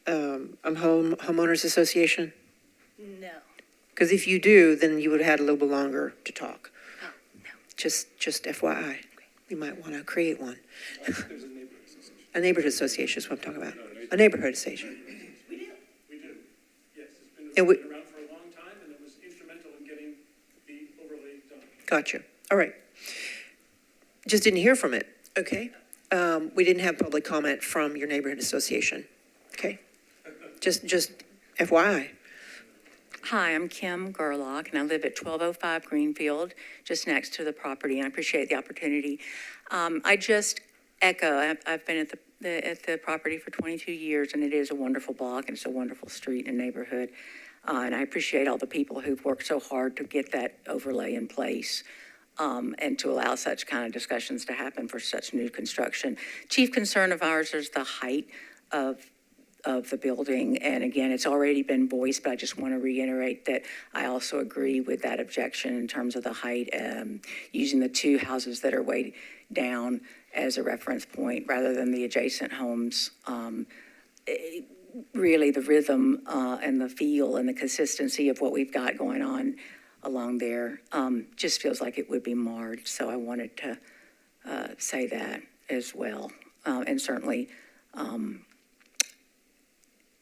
homeowners association? No. Because if you do, then you would have had a little bit longer to talk. Oh, no. Just FYI, you might want to create one. A neighborhood association is what I'm talking about. A neighborhood association. We do, yes. It's And been around for a long time, and it was instrumental in getting the overlay done. Gotcha. All right. just didn't hear from it, okay? We didn't have public comment from your neighborhood association, okay? Just FYI. Hi, I'm Kim Gerlach, and I live at 1205 Greenfield, just next to the property, and I appreciate the opportunity. I just echo, I've been at the property for 22 years, and it is a wonderful block, and it's a wonderful street and neighborhood. And I appreciate all the people who've worked so hard to get that overlay in place, and to allow such kind of discussions to happen for such new construction. Chief concern of ours is the height of the building. And again, it's already been voiced, but I just want to reiterate that I also agree with that objection in terms of the height, using the two houses that are way down as a reference point rather than the adjacent homes. Really the rhythm and the feel and the consistency of what we've got going on along there just feels like it would be marred. So I wanted to say that as well. And certainly,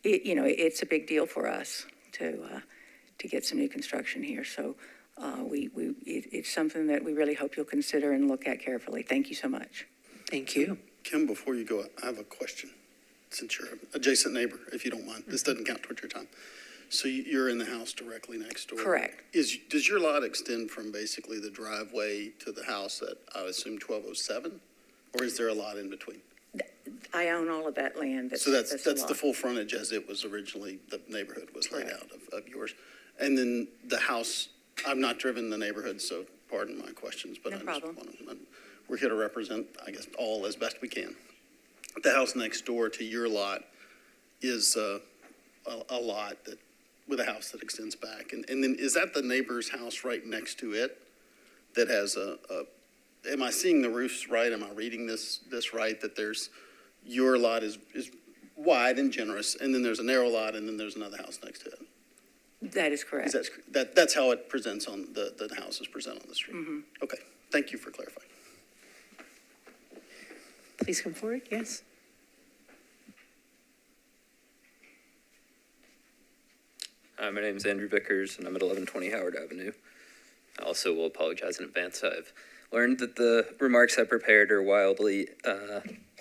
it's a big deal for us to get some new construction here. So it's something that we really hope you'll consider and look at carefully. Thank you so much. Thank you. Kim, before you go, I have a question. Since you're an adjacent neighbor, if you don't mind, this doesn't count towards your time. So you're in the house directly next door? Correct. Does your lot extend from basically the driveway to the house at, I assume, 1207? Or is there a lot in between? I own all of that land. So that's the full frontage as it was originally, the neighborhood was laid out of yours. And then the house, I've not driven the neighborhood, so pardon my questions, but No problem. We're here to represent, I guess, all as best we can. The house next door to your lot is a lot that, with a house that extends back. And then is that the neighbor's house right next to it that has am I seeing the roofs right? Am I reading this right? That your lot is wide and generous, and then there's a narrow lot, and then there's another house next to it? That is correct. That's how it presents on, the houses present on the street? Mm-hmm. Okay, thank you for clarifying. Please come forward, yes. My name is Andrew Vickers, and I'm at 1120 Howard Avenue. I also will apologize in advance. I've learned that the remarks I prepared are wildly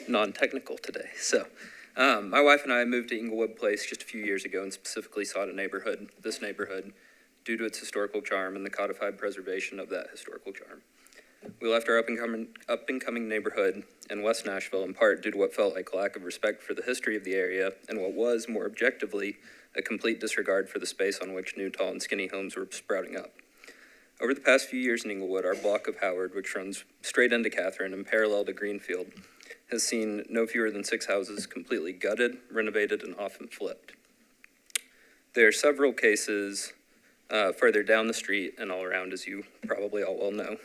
non-technical today. So, my wife and I moved to Inglewood Place just a few years ago and specifically sought this neighborhood, due to its historical charm and the codified preservation of that historical charm. We left our up-and-coming neighborhood in West Nashville in part due to what felt like a lack of respect for the history of the area and what was, more objectively, a complete disregard for the space on which new, tall, and skinny homes were sprouting up. Over the past few years in Inglewood, our block of Howard, which runs straight into Catherine and parallel to Greenfield, has seen no fewer than 6 houses completely gutted, renovated, and often flipped. There are several cases further down the street and all around, as you probably all well know.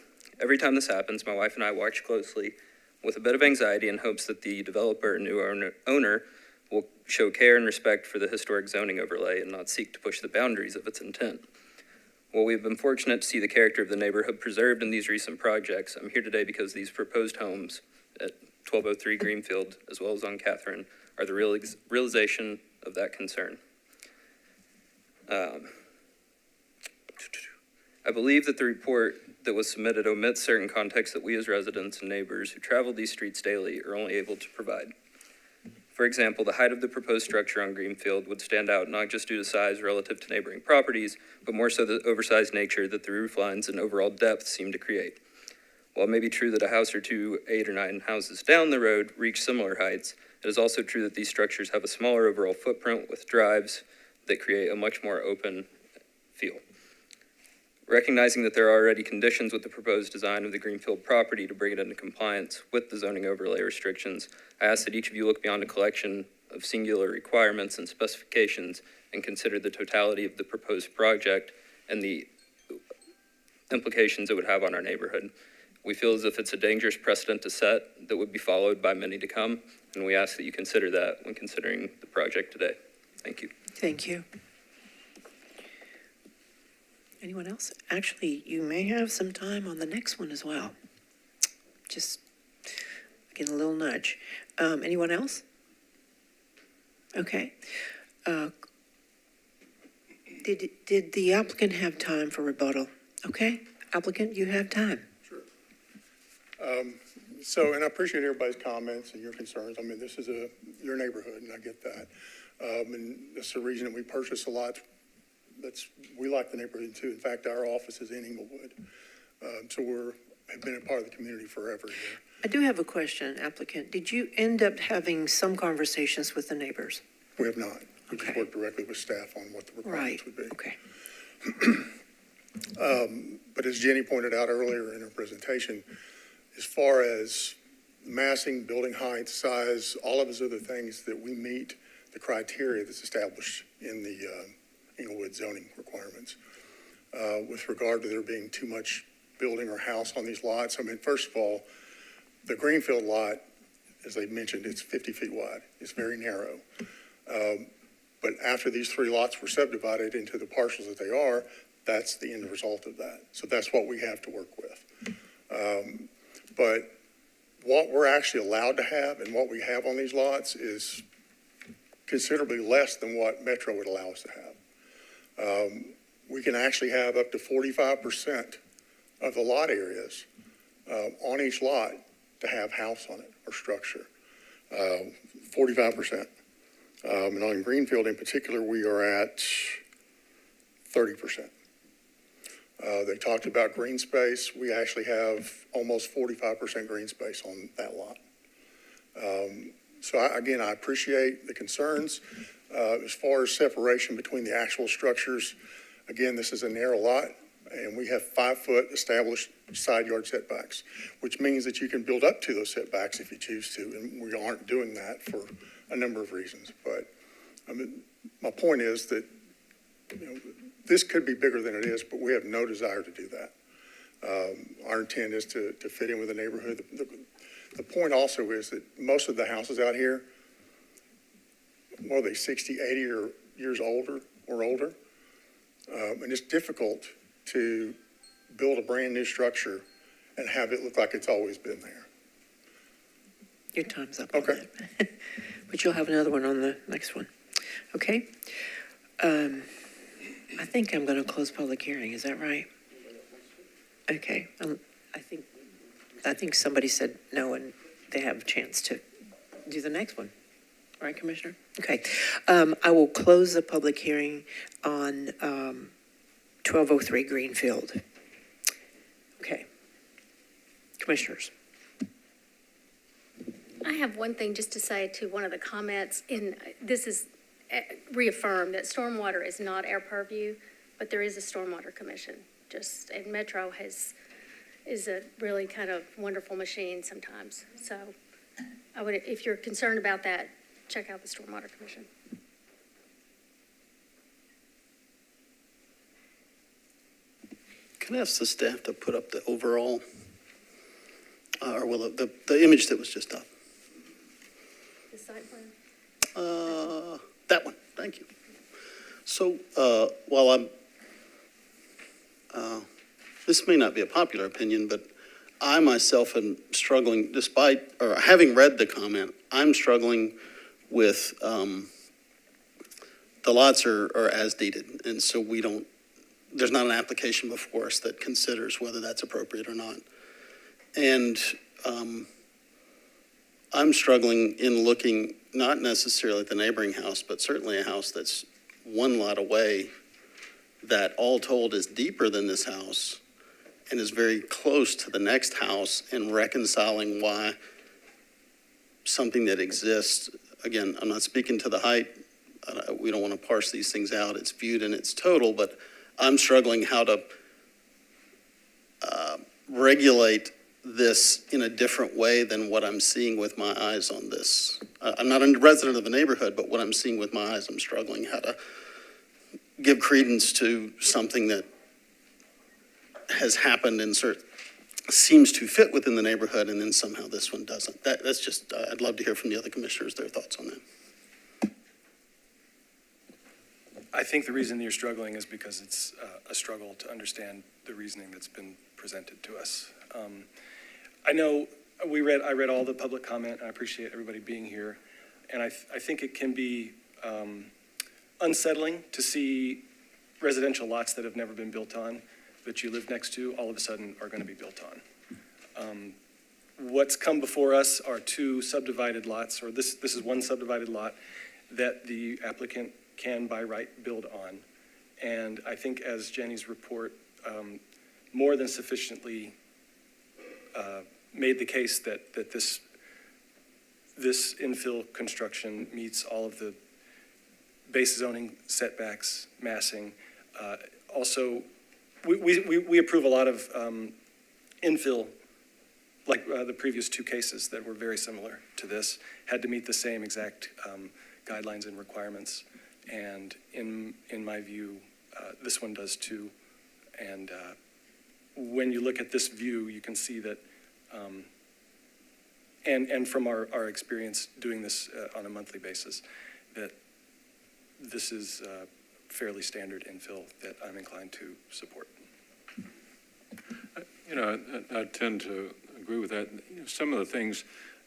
Every time this happens, my wife and I watch closely with a bit of anxiety in hopes that the developer and new owner will show care and respect for the historic zoning overlay and not seek to push the boundaries of its intent. While we've been fortunate to see the character of the neighborhood preserved in these recent projects, I'm here today because these proposed homes at 1203 Greenfield, as well as on Catherine, are the realization of that concern. I believe that the report that was submitted omits certain context that we as residents and neighbors who travel these streets daily are only able to provide. For example, the height of the proposed structure on Greenfield would stand out not just due to size relative to neighboring properties, but more so the oversized nature that the roof lines and overall depth seem to create. While it may be true that a house or two, 8 or 9 houses down the road reach similar heights, it is also true that these structures have a smaller overall footprint with drives that create a much more open feel. Recognizing that there are already conditions with the proposed design of the Greenfield property to bring it into compliance with the zoning overlay restrictions, I ask that each of you look beyond a collection of singular requirements and specifications and consider the totality of the proposed project and the implications it would have on our neighborhood. We feel as if it's a dangerous precedent to set that would be followed by many to come, and we ask that you consider that when considering the project today. Thank you. Thank you. Anyone else? Actually, you may have some time on the next one as well. Just getting a little nudge. Anyone else? Okay. Did the applicant have time for rebuttal? Okay, applicant, you have time. Sure. So, and I appreciate everybody's comments and your concerns. I mean, this is your neighborhood, and I get that. And that's the reason that we purchase a lot. We like the neighborhood too. In fact, our office is in Inglewood. So have been a part of the community forever here. I do have a question, applicant. Did you end up having some conversations with the neighbors? We have not. We just work directly with staff on what the requirements would be. Okay. But as Jenny pointed out earlier in her presentation, as far as massing, building height, size, all of those other things that we meet the criteria that's established in the Inglewood zoning requirements. With regard to there being too much building or house on these lots, I mean, first of all, the Greenfield lot, as they mentioned, it's 50 feet wide. It's very narrow. But after these 3 lots were subdivided into the parcels that they are, that's the end result of that. So that's what we have to work with. But what we're actually allowed to have and what we have on these lots is considerably less than what Metro would allow us to have. We can actually have up to 45% of the lot areas on each lot to have house on it or structure, 45%. And on Greenfield in particular, we are at 30%. They talked about green space. We actually have almost 45% green space on that lot. So again, I appreciate the concerns. As far as separation between the actual structures, again, this is a narrow lot, and we have 5-foot established side yard setbacks, which means that you can build up to those setbacks if you choose to, and we aren't doing that for a number of reasons. But I mean, my point is that this could be bigger than it is, but we have no desire to do that. Our intent is to fit in with the neighborhood. The point also is that most of the houses out here, what are they, 60, 80 years older or older? And it's difficult to build a brand new structure and have it look like it's always been there. Your time's up on that. But you'll have another one on the next one. Okay. I think I'm going to close public hearing. Is that right? Okay. I think somebody said no, and they have a chance to do the next one. Right, Commissioner? Okay. I will close the public hearing on 1203 Greenfield. Okay. Commissioners. I have one thing just to say to one of the comments. This is reaffirmed that stormwater is not our purview, but there is a stormwater commission. And Metro is a really kind of wonderful machine sometimes. So if you're concerned about that, check out the Stormwater Commission. Can I ask the staff to put up the overall, or will the image that was just up? The site plan? That one, thank you. So while this may not be a popular opinion, but I myself am struggling, having read the comment, I'm struggling with the lots are as deeded, and so there's not an application before us that considers whether that's appropriate or not. And I'm struggling in looking not necessarily at the neighboring house, but certainly a house that's one lot away that all told is deeper than this house and is very close to the next house, and reconciling why something that exists, again, I'm not speaking to the height, we don't want to parse these things out, it's viewed in its total, but I'm struggling how to regulate this in a different way than what I'm seeing with my eyes on this. I'm not a resident of the neighborhood, but what I'm seeing with my eyes, I'm struggling how to give credence to something that has happened and seems to fit within the neighborhood, and then somehow this one doesn't. That's just, I'd love to hear from the other commissioners, their thoughts on that. I think the reason you're struggling is because it's a struggle to understand the reasoning that's been presented to us. I know I read all the public comment. I appreciate everybody being here. And I think it can be unsettling to see residential lots that have never been built on, that you live next to, all of a sudden are going to be built on. What's come before us are two subdivided lots, or this is one subdivided lot that the applicant can by right build on. And I think as Jenny's report more than sufficiently made the case that this infill construction meets all of the base zoning setbacks, massing. Also, we approve a lot of infill, like the previous two cases that were very similar to this, had to meet the same exact guidelines and requirements. And in my view, this one does too. And when you look at this view, you can see that, and from our experience doing this on a monthly basis, that this is fairly standard infill that I'm inclined to support. You know, I tend to agree with that. You know, some of the things,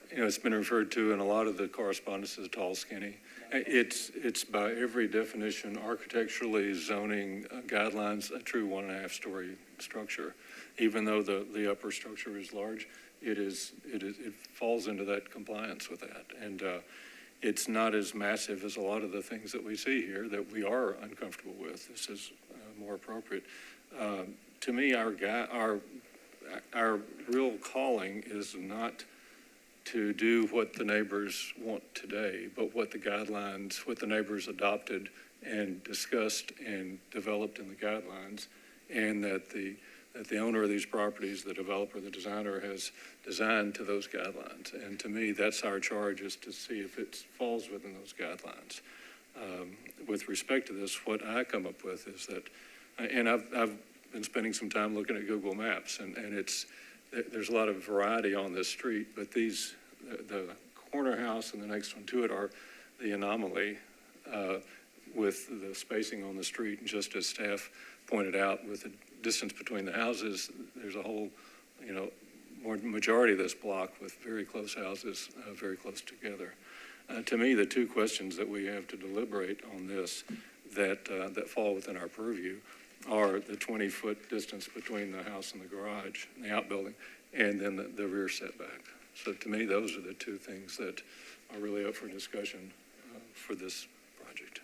you know, it's been referred to in a lot of the correspondence as tall, skinny. It's by every definition, architecturally, zoning guidelines, a true 1.5-story structure. Even though the upper structure is large, it falls into that compliance with that. And it's not as massive as a lot of the things that we see here that we are uncomfortable with. This is more appropriate. To me, our real calling is not to do what the neighbors want today, but what the guidelines, what the neighbors adopted and discussed and developed in the guidelines, and that the owner of these properties, the developer, the designer, has designed to those guidelines. And to me, that's our charge, is to see if it falls within those guidelines. With respect to this, what I come up with is that, and I've been spending some time looking at Google Maps, and there's a lot of variety on this street, but the corner house and the next one to it are the anomaly with the spacing on the street. And just as staff pointed out, with the distance between the houses, there's a whole, majority of this block with very close houses, very close together. To me, the two questions that we have to deliberate on this that fall within our purview are the 20-foot distance between the house and the garage, and the outbuilding, and then the rear setback. So to me, those are the two things that are really up for discussion for this project.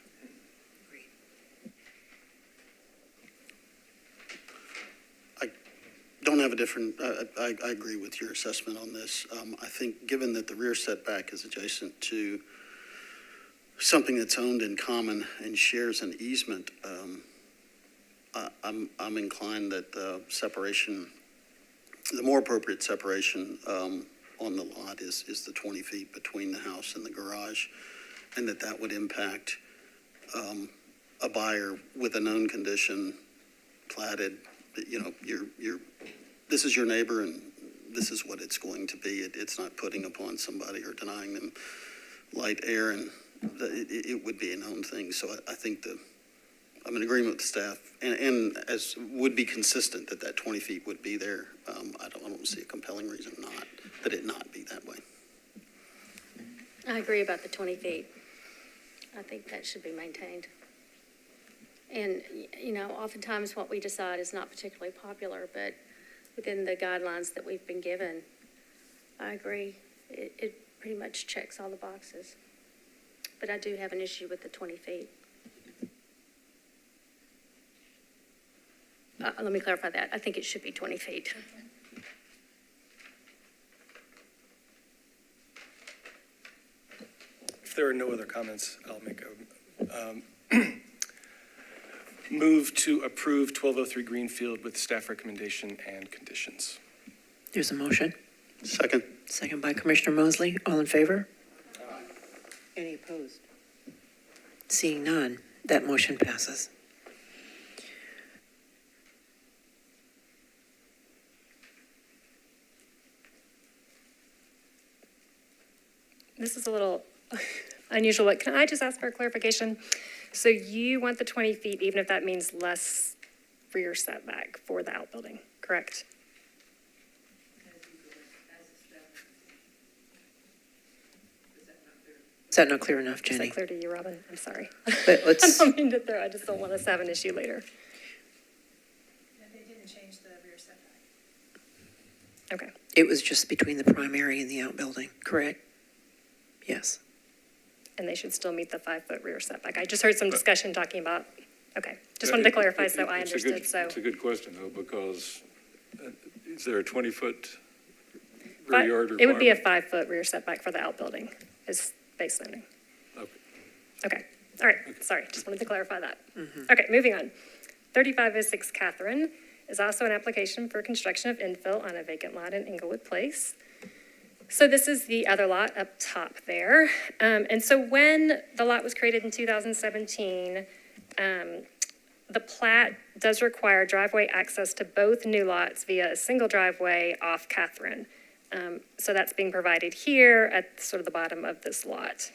I don't have a different, I agree with your assessment on this. I think given that the rear setback is adjacent to something that's owned in common and shares an easement, I'm inclined that the separation, the more appropriate separation on the lot is the 20 feet between the house and the garage, and that would impact a buyer with a known condition, platted. This is your neighbor, and this is what it's going to be. It's not putting upon somebody or denying them light, air, and it would be a known thing. So I think I'm in agreement with the staff, and as would be consistent that 20 feet would be there. I don't see a compelling reason that it not be that way. I agree about the 20 feet. I think that should be maintained. And, oftentimes what we decide is not particularly popular, but within the guidelines that we've been given, I agree. It pretty much checks all the boxes. But I do have an issue with the 20 feet. Let me clarify that. I think it should be 20 feet. If there are no other comments, I'll make a move to approve 1203 Greenfield with staff recommendation and conditions. There's a motion. Second. Second by Commissioner Mosley. All in favor? Any opposed? Seeing none, that motion passes. This is a little unusual, but can I just ask for a clarification? So you want the 20 feet, even if that means less rear setback for the outbuilding, correct? Is that not clear enough, Is Jenny? that clear to you, Robin? I'm sorry. But let's- I don't mean to throw, I just don't want us to have an issue later. They didn't change the rear setback. Okay. It was just between the primary and the outbuilding, correct? Yes. And they should still meet the 5-foot rear setback. I just heard some discussion talking about, okay, just wanted to clarify so I understood, so. It's a good question, though, because is there a 20-foot rear yard requirement? It would be a 5-foot rear setback for the outbuilding, is base zoning. Okay. Okay, all right, sorry, just wanted to clarify that. Okay, moving on. 3506 Catherine is also an application for construction of infill on a vacant lot in Englewood Place. So this is the other lot up top there. And so when the lot was created in 2017, the plat does require driveway access to both new lots via a single driveway off Catherine. So that's being provided here at sort of the bottom of this lot.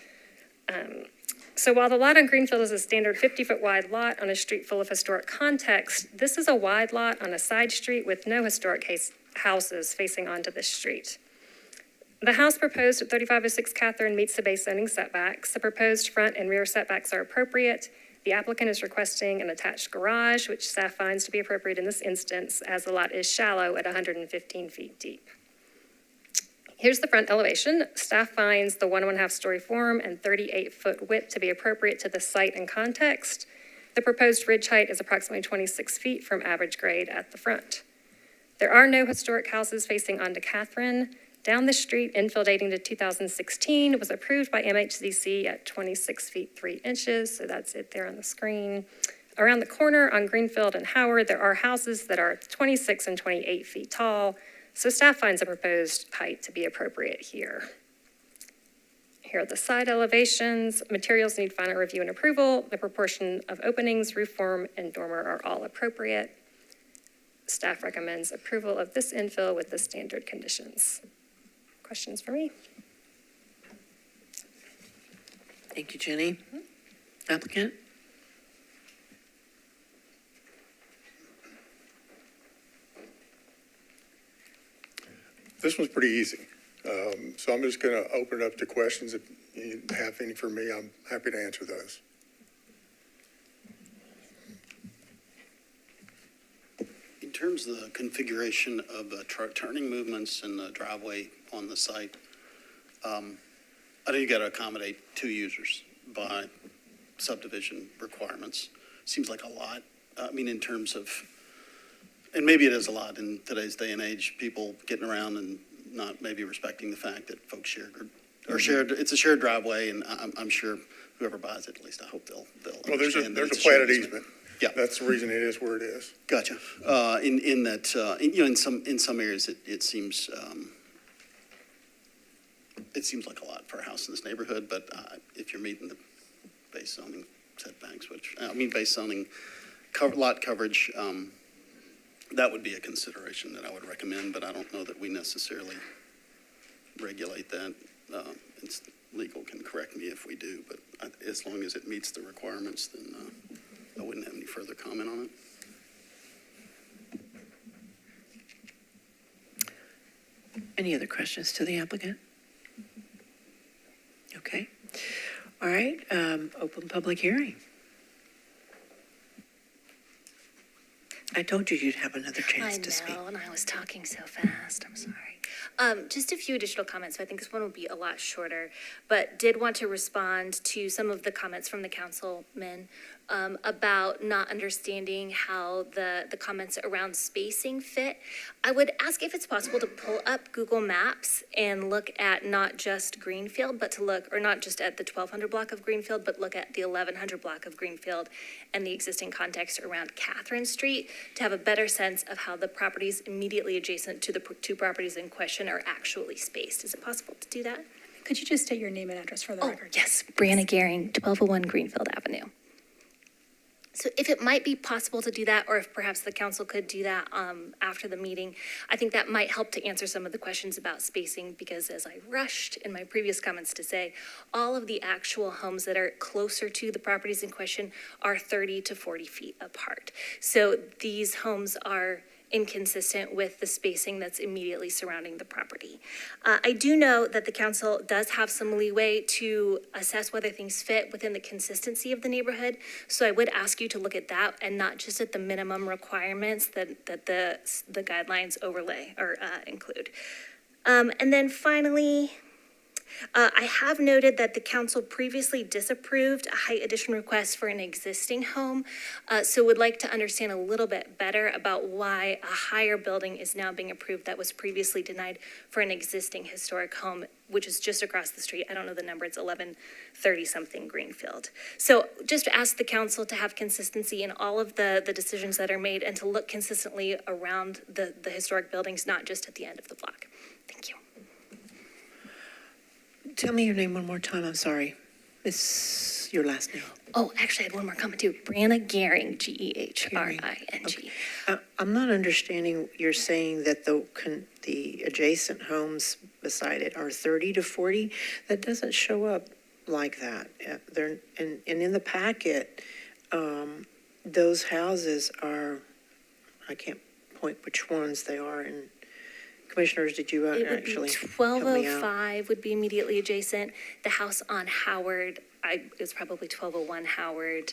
So while the lot on Greenfield is a standard 50-foot wide lot on a street full of historic context, this is a wide lot on a side street with no historic houses facing onto this street. The house proposed at 3506 Catherine meets the base zoning setbacks. The proposed front and rear setbacks are appropriate. The applicant is requesting an attached garage, which staff finds to be appropriate in this instance, as the lot is shallow at 115 feet deep. Here's the front elevation. Staff finds the 1.5 story form and 38-foot width to be appropriate to the site and context. The proposed ridge height is approximately 26 feet from average grade at the front. There are no historic houses facing onto Catherine. Down the street, infill dating to 2016 was approved by MHCC at 26 feet 3 inches, so that's it there on the screen. Around the corner on Greenfield and Howard, there are houses that are 26 and 28 feet tall, so staff finds the proposed height to be appropriate here. Here are the side elevations. Materials need final review and approval. The proportion of openings, roof form, and dormer are all appropriate. Staff recommends approval of this infill with the standard conditions. Questions for me? Thank you, Jenny. Applicant? This one's pretty easy. So I'm just going to open it up to questions. If you have any for me, I'm happy to answer those. In terms of the configuration of the turning movements and the driveway on the site, I know you got to accommodate 2 users by subdivision requirements. Seems like a lot. I mean, in terms of, and maybe it is a lot in today's day and age, people getting around and not maybe respecting the fact that folks shared, it's a shared driveway, and I'm sure whoever buys it, at least I hope they'll Well, there's a understand platted easement. Yeah. That's the reason it is where it is. Gotcha. In that, in some areas, it seems like a lot for a house in this neighborhood, but if you're meeting the base zoning setbacks, base zoning lot coverage, that would be a consideration that I would recommend, but I don't know that we necessarily regulate that. It's legal can correct me if we do, but as long as it meets the requirements, then I wouldn't have any further comment on it. Any other questions to the applicant? Okay. All right, open public hearing. I told you you'd have another chance to speak. I know, and I was talking so fast, I'm sorry. Just a few additional comments, so I think this one will be a lot shorter, but did want to respond to some of the comments from the councilmen about not understanding how the comments around spacing fit. I would ask if it's possible to pull up Google Maps and look at not just Greenfield, but to look, or not just at the 1200 block of Greenfield, but look at the 1100 block of Greenfield and the existing context around Catherine Street to have a better sense of how the properties immediately adjacent to the 2 properties in question are actually spaced. Is it possible to do that? Could you just state your name and address for the record? Yes, Brianna Gehring, 1201 Greenfield Avenue. So if it might be possible to do that, or if perhaps the council could do that after the meeting, I think that might help to answer some of the questions about spacing, because as I rushed in my previous comments to say, all of the actual homes that are closer to the properties in question are 30 to 40 feet apart. So these homes are inconsistent with the spacing that's immediately surrounding the property. I do know that the council does have some leeway to assess whether things fit within the consistency of the neighborhood. So I would ask you to look at that and not just at the minimum requirements that the guidelines overlay or include. And then finally, I have noted that the council previously disapproved a height addition request for an existing home, so would like to understand a little bit better about why a higher building is now being approved that was previously denied for an existing historic home, which is just across the street. I don't know the number, it's 1130-something Greenfield. So just ask the council to have consistency in all of the decisions that are made and to look consistently around the historic buildings, not just at the end of the block. Thank you. Tell me your name one more time, I'm sorry. It's your last name. Oh, actually, I had one more comment too. Brianna Gehring, Gehring. I'm not understanding, you're saying that the adjacent homes beside it are 30 to 40? That doesn't show up like that. And in the packet, those houses are, I can't point which ones they are, and Commissioners, did you actually help me out? 1205 would be immediately adjacent. The house on Howard, it's probably 1201 Howard.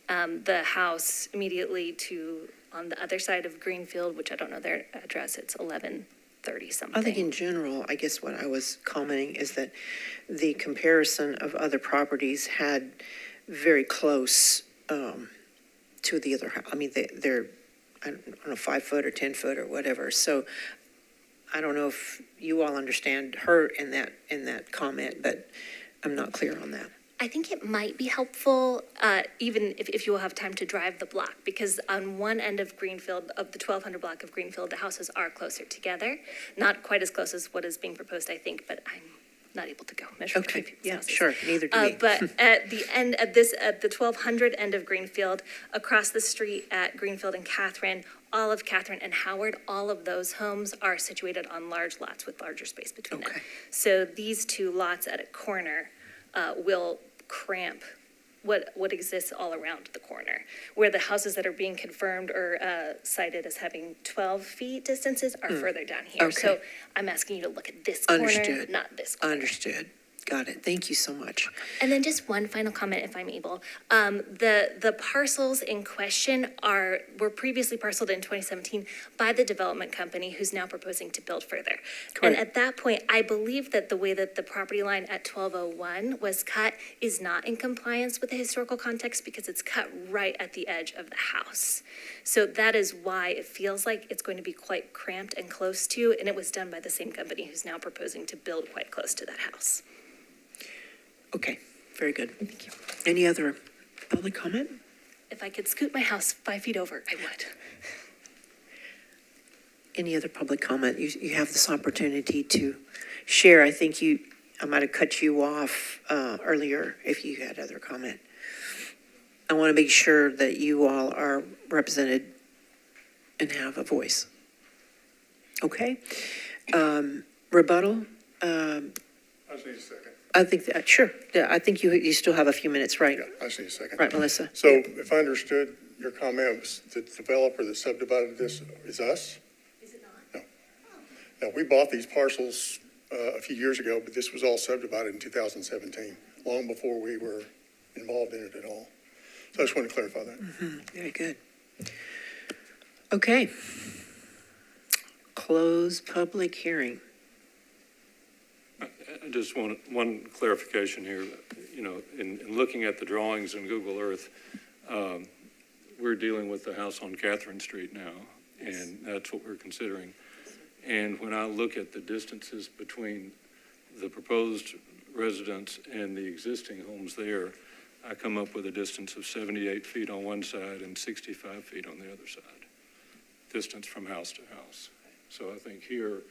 The house immediately on the other side of Greenfield, which I don't know their address, it's 1130 something. I think in general, I guess what I was commenting is that the comparison of other properties had very close to the other house. I mean, they're, I don't know, 5 foot or 10 foot or whatever. So I don't know if you all understand her in that comment, but I'm not clear on that. I think it might be helpful, even if you will have time to drive the block, because on one end of Greenfield, of the 1200 block of Greenfield, the houses are closer together. Not quite as close as what is being proposed, I think, but I'm not able to go measure. Okay, yeah, sure, neither do we. But at the end of this, at the 1200 end of Greenfield, across the street at Greenfield and Catherine, all of Catherine and Howard, all of those homes are situated on large lots with larger space between them. So these two lots at a corner will cramp what exists all around the corner, where the houses that are being confirmed or cited as having 12 feet distances are further down here. Okay. So I'm asking you to look at this corner, Understood. not this corner. Understood. Got it. Thank you so much. And then just one final comment, if I'm able. The parcels in question were previously parceled in 2017 by the development company who's now proposing to build further. Correct. And at that point, I believe that the way that the property line at 1201 was cut is not in compliance with the historical context because it's cut right at the edge of the house. So that is why it feels like it's going to be quite cramped and close to, and it was done by the same company who's now proposing to build quite close to that house. Okay, very good. Thank you. Any other public comment? If I could scoot my house 5 feet over, I would. Any other public comment? You have this opportunity to share. I think I might have cut you off earlier if you had other comment. I want to make sure that you all are represented and have a voice. Okay? Rebuttal? I just need a second. I think that, sure. Yeah, I think you still have a few minutes, right? Yeah, I just need a second. Right, Melissa? So if I understood your comment, was the developer that subdivided this is us? Is it not? No. No, we bought these parcels a few years ago, but this was all subdivided in 2017, long before we were involved in it at all. So I just want to clarify that. Mm-hmm. Very good. Okay. Close public hearing. I just want one clarification here. You know, in looking at the drawings in Google Earth, we're dealing with the house on Catherine Street now, and that's what we're considering. And when I look at the distances between the proposed residence and the existing homes there, I come up with a distance of 78 feet on one side and 65 feet on the other side, distance from house to house. So I think here,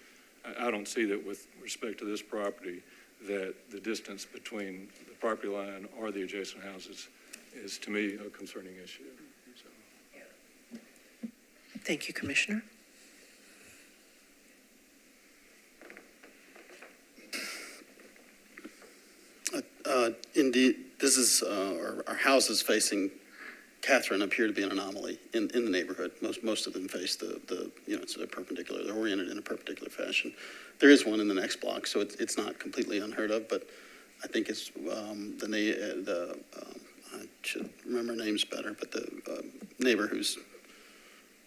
I don't see that with respect to this property that the distance between the property line or the adjacent houses is, to me, a concerning issue. So. Thank you, Commissioner. Indeed, this is, our house is facing Catherine appear to be an anomaly in the neighborhood. Most of them face it's a perpendicular, they're oriented in a perpendicular fashion. There is one in the next block, so it's not completely unheard of, but I think it's I should remember names better, but the neighbor who's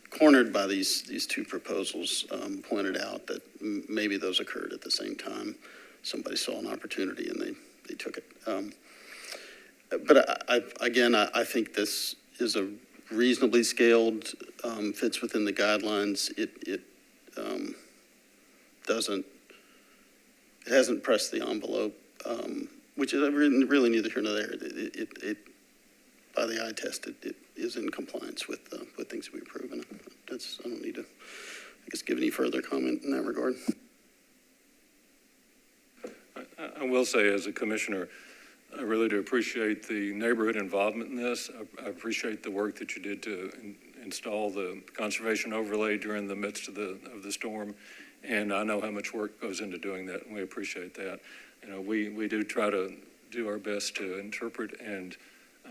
cornered by these two proposals pointed out that maybe those occurred at the same time. Somebody saw an opportunity and they took it. But I think this is a reasonably scaled, fits within the guidelines. It hasn't pressed the envelope, which is really neither here nor there. It by the eye test, it is in compliance with things we approve, and I don't need to, give any further comment in that regard. I will say, as a commissioner, I really do appreciate the neighborhood involvement in this. I appreciate the work that you did to install the conservation overlay during the midst of the storm, and I know how much work goes into doing that, and we appreciate that. We do try to do our best to interpret and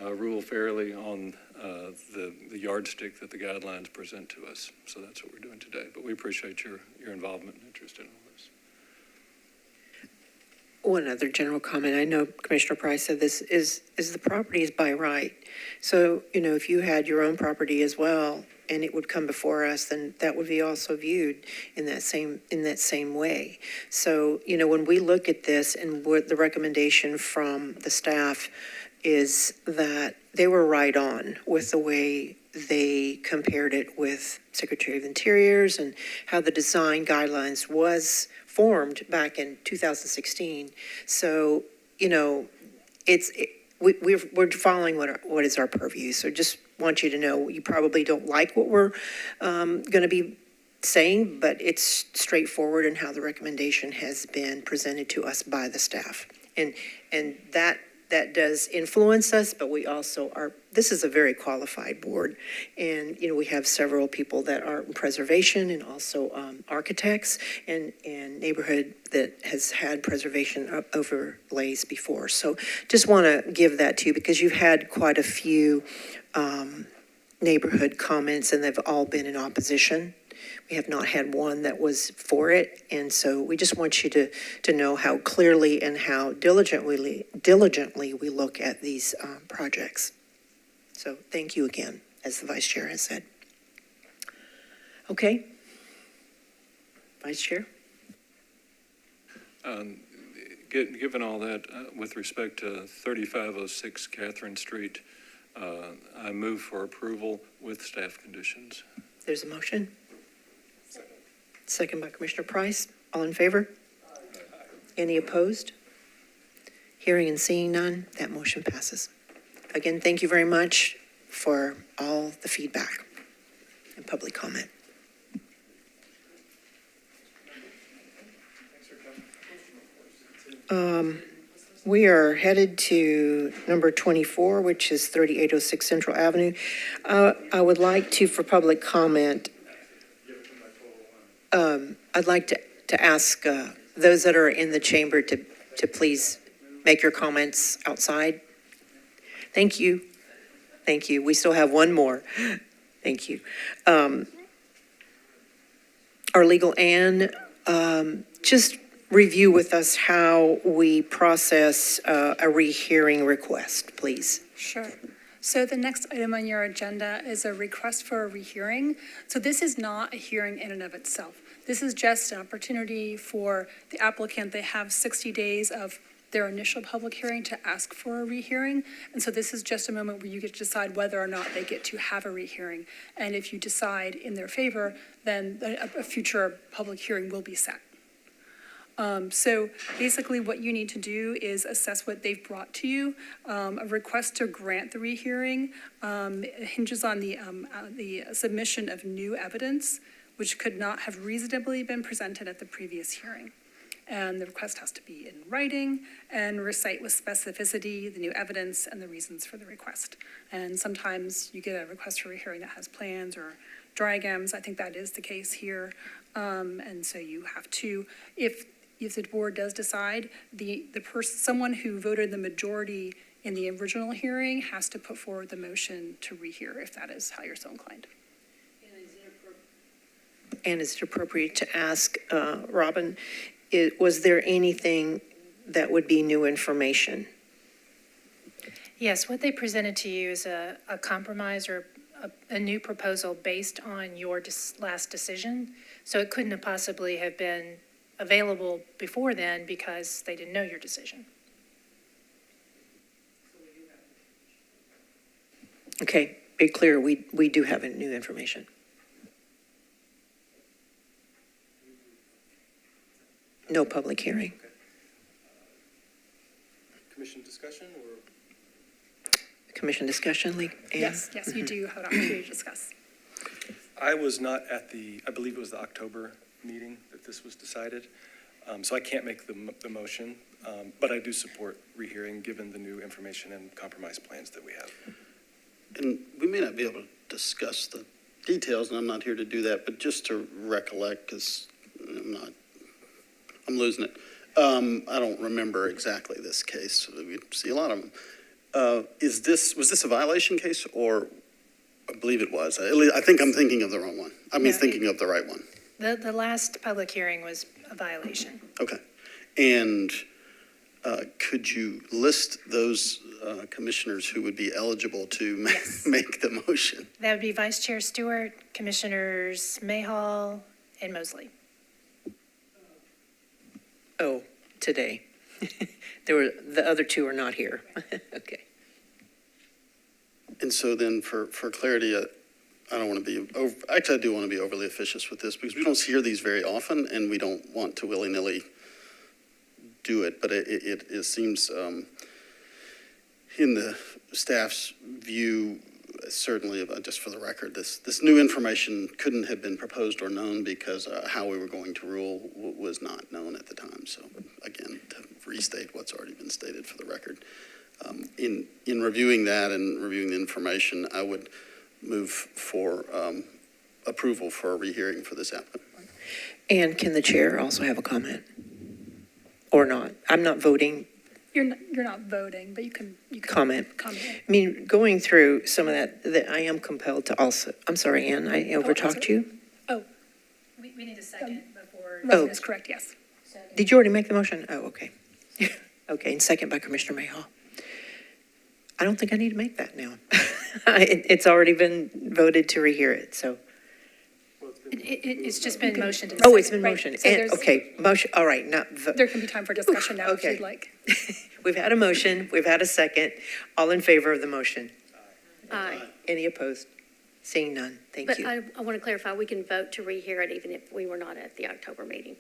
rule fairly on the yardstick that the guidelines present to us. So that's what we're doing today. But we appreciate your involvement and interest in all this. One other general comment. I know Commissioner Price said this is the property is by right. So, if you had your own property as well and it would come before us, then that would be also viewed in that same way. So, when we look at this and what the recommendation from the staff is that they were right on with the way they compared it with Secretary of Interior's and how the design guidelines was formed back in 2016. So, we're following what is our purview. So just want you to know, you probably don't like what we're going to be saying, but it's straightforward in how the recommendation has been presented to us by the staff. And that does influence us, but we also this is a very qualified board. And, we have several people that are in preservation and also architects and neighborhood that has had preservation overlays before. So just want to give that to you because you've had quite a few neighborhood comments and they've all been in opposition. We have not had one that was for it. And so we just want you to know how clearly and how diligently we look at these projects. So thank you again, as the Vice Chair has said. Okay. Vice Chair? Given all that, with respect to 3506 Catherine Street, I move for approval with staff conditions. There's a motion. Second by Commissioner Price. All in favor? Any opposed? Hearing and seeing none, that motion passes. Again, thank you very much for all the feedback and public comment. We are headed to number 24, which is 3806 Central Avenue. I would like to, for public comment, I'd like to ask those that are in the chamber to please make your comments outside. Thank you. Thank you. We still have one more. Thank you. Our legal Ann, just review with us how we process a rehearing request, please. Sure. So the next item on your agenda is a request for a rehearing. So this is not a hearing in and of itself. This is just an opportunity for the applicant. They have 60 days of their initial public hearing to ask for a rehearing. And so this is just a moment where you get to decide whether or not they get to have a rehearing. And if you decide in their favor, then a future public hearing will be set. So basically what you need to do is assess what they've brought to you. A request to grant the rehearing hinges on the submission of new evidence, which could not have reasonably been presented at the previous hearing. And the request has to be in writing and recite with specificity the new evidence and the reasons for the request. And sometimes you get a request for rehearing that has plans or diagrams. I think that is the case here. And so you have to, if the board does decide, someone who voted the majority in the original hearing has to put forward the motion to rehear if that is how you're so inclined. And is it appropriate to ask, Robin, was there anything that would be new information? Yes, what they presented to you is a compromise or a new proposal based on your last decision. So it couldn't have possibly have been available before then because they didn't know your decision. Okay, be clear, we do have new information. No public hearing. Commission discussion or? Commission discussion, Lee? Ann? Yes, you do have an opportunity to discuss. I was not at I believe it was the October meeting that this was decided, so I can't make the motion, but I do support rehearing given the new information and compromise plans that we have. And we may not be able to discuss the details, and I'm not here to do that, but just to recollect, because I'm losing it. I don't remember exactly this case. We see a lot of them. Was this a violation case, or I believe it was? I think I'm thinking of the wrong one. Thinking of the right one. The last public hearing was a violation. Okay. And could you list those commissioners who would be eligible to make the motion? That would be Vice Chair Stewart, Commissioners Mayhall, and Mosley. Oh, today. The other two are not here. Okay. And so then for clarity, I don't want to be, actually I do want to be overly officious with this because we don't hear these very often and we don't want to willy-nilly do it, but it seems in the staff's view, certainly, just for the record, this new information couldn't have been proposed or known because how we were going to rule was not known at the time. So again, to restate what's already been stated for the record. In reviewing that and reviewing the information, I would move for approval for a rehearing for this applicant. And can the chair also have a comment? Or not? I'm not voting. You're not voting, but you can Comment. I mean, going through some of that I am compelled to also, I'm sorry, Ann, I overtalked you? Oh. We need a second before. Robin is correct, yes. Did you already make the motion? Oh, okay. Okay, and second by Commissioner Mayhall. I don't think I need to make that now. It's already been voted to rehear it, so. It's just been motioned. Oh, it's been motioned. So And, okay, motion, all right, not vote. There can be time for discussion now if Okay. you'd like. We've had a motion, we've had a second. All in favor of the motion? Aye. Any opposed? Seeing none, thank But you. I want to clarify, we can vote to rehear it even if we were not at the October meeting.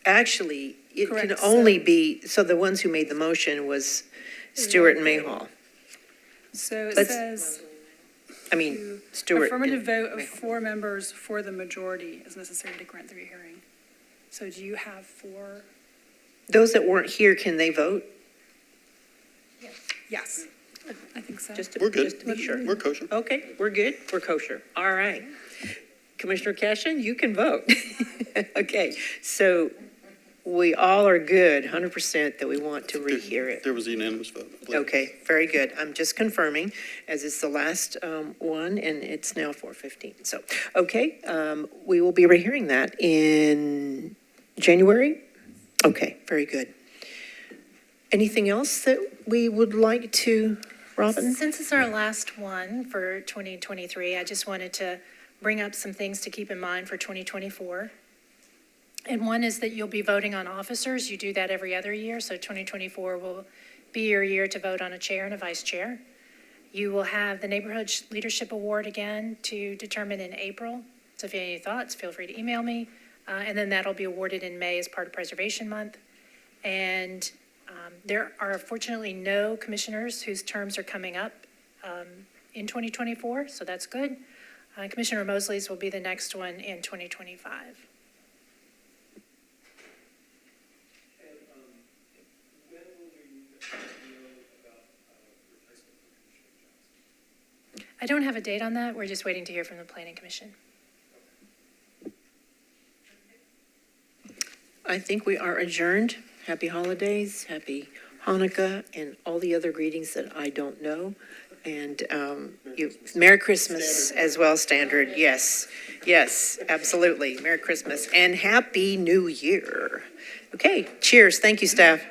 Actually, it can Correct, only be, so the ones who made the motion was Stewart and Mayhall. So it Let's- says Stewart. affirmative vote of 4 members for the majority is necessary to grant the rehearing. So do you have 4? Those that weren't here, can they vote? Yes, I think so. We're good. Just to be sure. We're kosher. Okay, we're good, we're kosher. All right. Commissioner Cashin, you can vote. Okay, so we all are good, 100% that we want to rehear it. There was a unanimous vote. I believe. Okay, very good. I'm just confirming, as it's the last one, and it's now 4:15. So, okay, we will be rehearing that in January? Okay, very good. Anything else that we would like to, Robin? Since it's our last one for 2023, I just wanted to bring up some things to keep in mind for 2024. And one is that you'll be voting on officers. You do that every other year, so 2024 will be your year to vote on a chair and a vice chair. You will have the Neighborhood Leadership Award again to determine in April. So if you have any thoughts, feel free to email me. And then that'll be awarded in May as part of Preservation Month. And there are fortunately no commissioners whose terms are coming up in 2024, so that's good. Commissioner Mosley's will be the next one in 2025. I don't have a date on that. We're just waiting to hear from the Planning Commission. I think we are adjourned. Happy holidays, happy Hanukkah, and all the other greetings that I don't know. And Merry Christmas as well, standard. Yes, yes, absolutely. Merry Christmas and Happy New Year. Okay, cheers. Thank you, staff.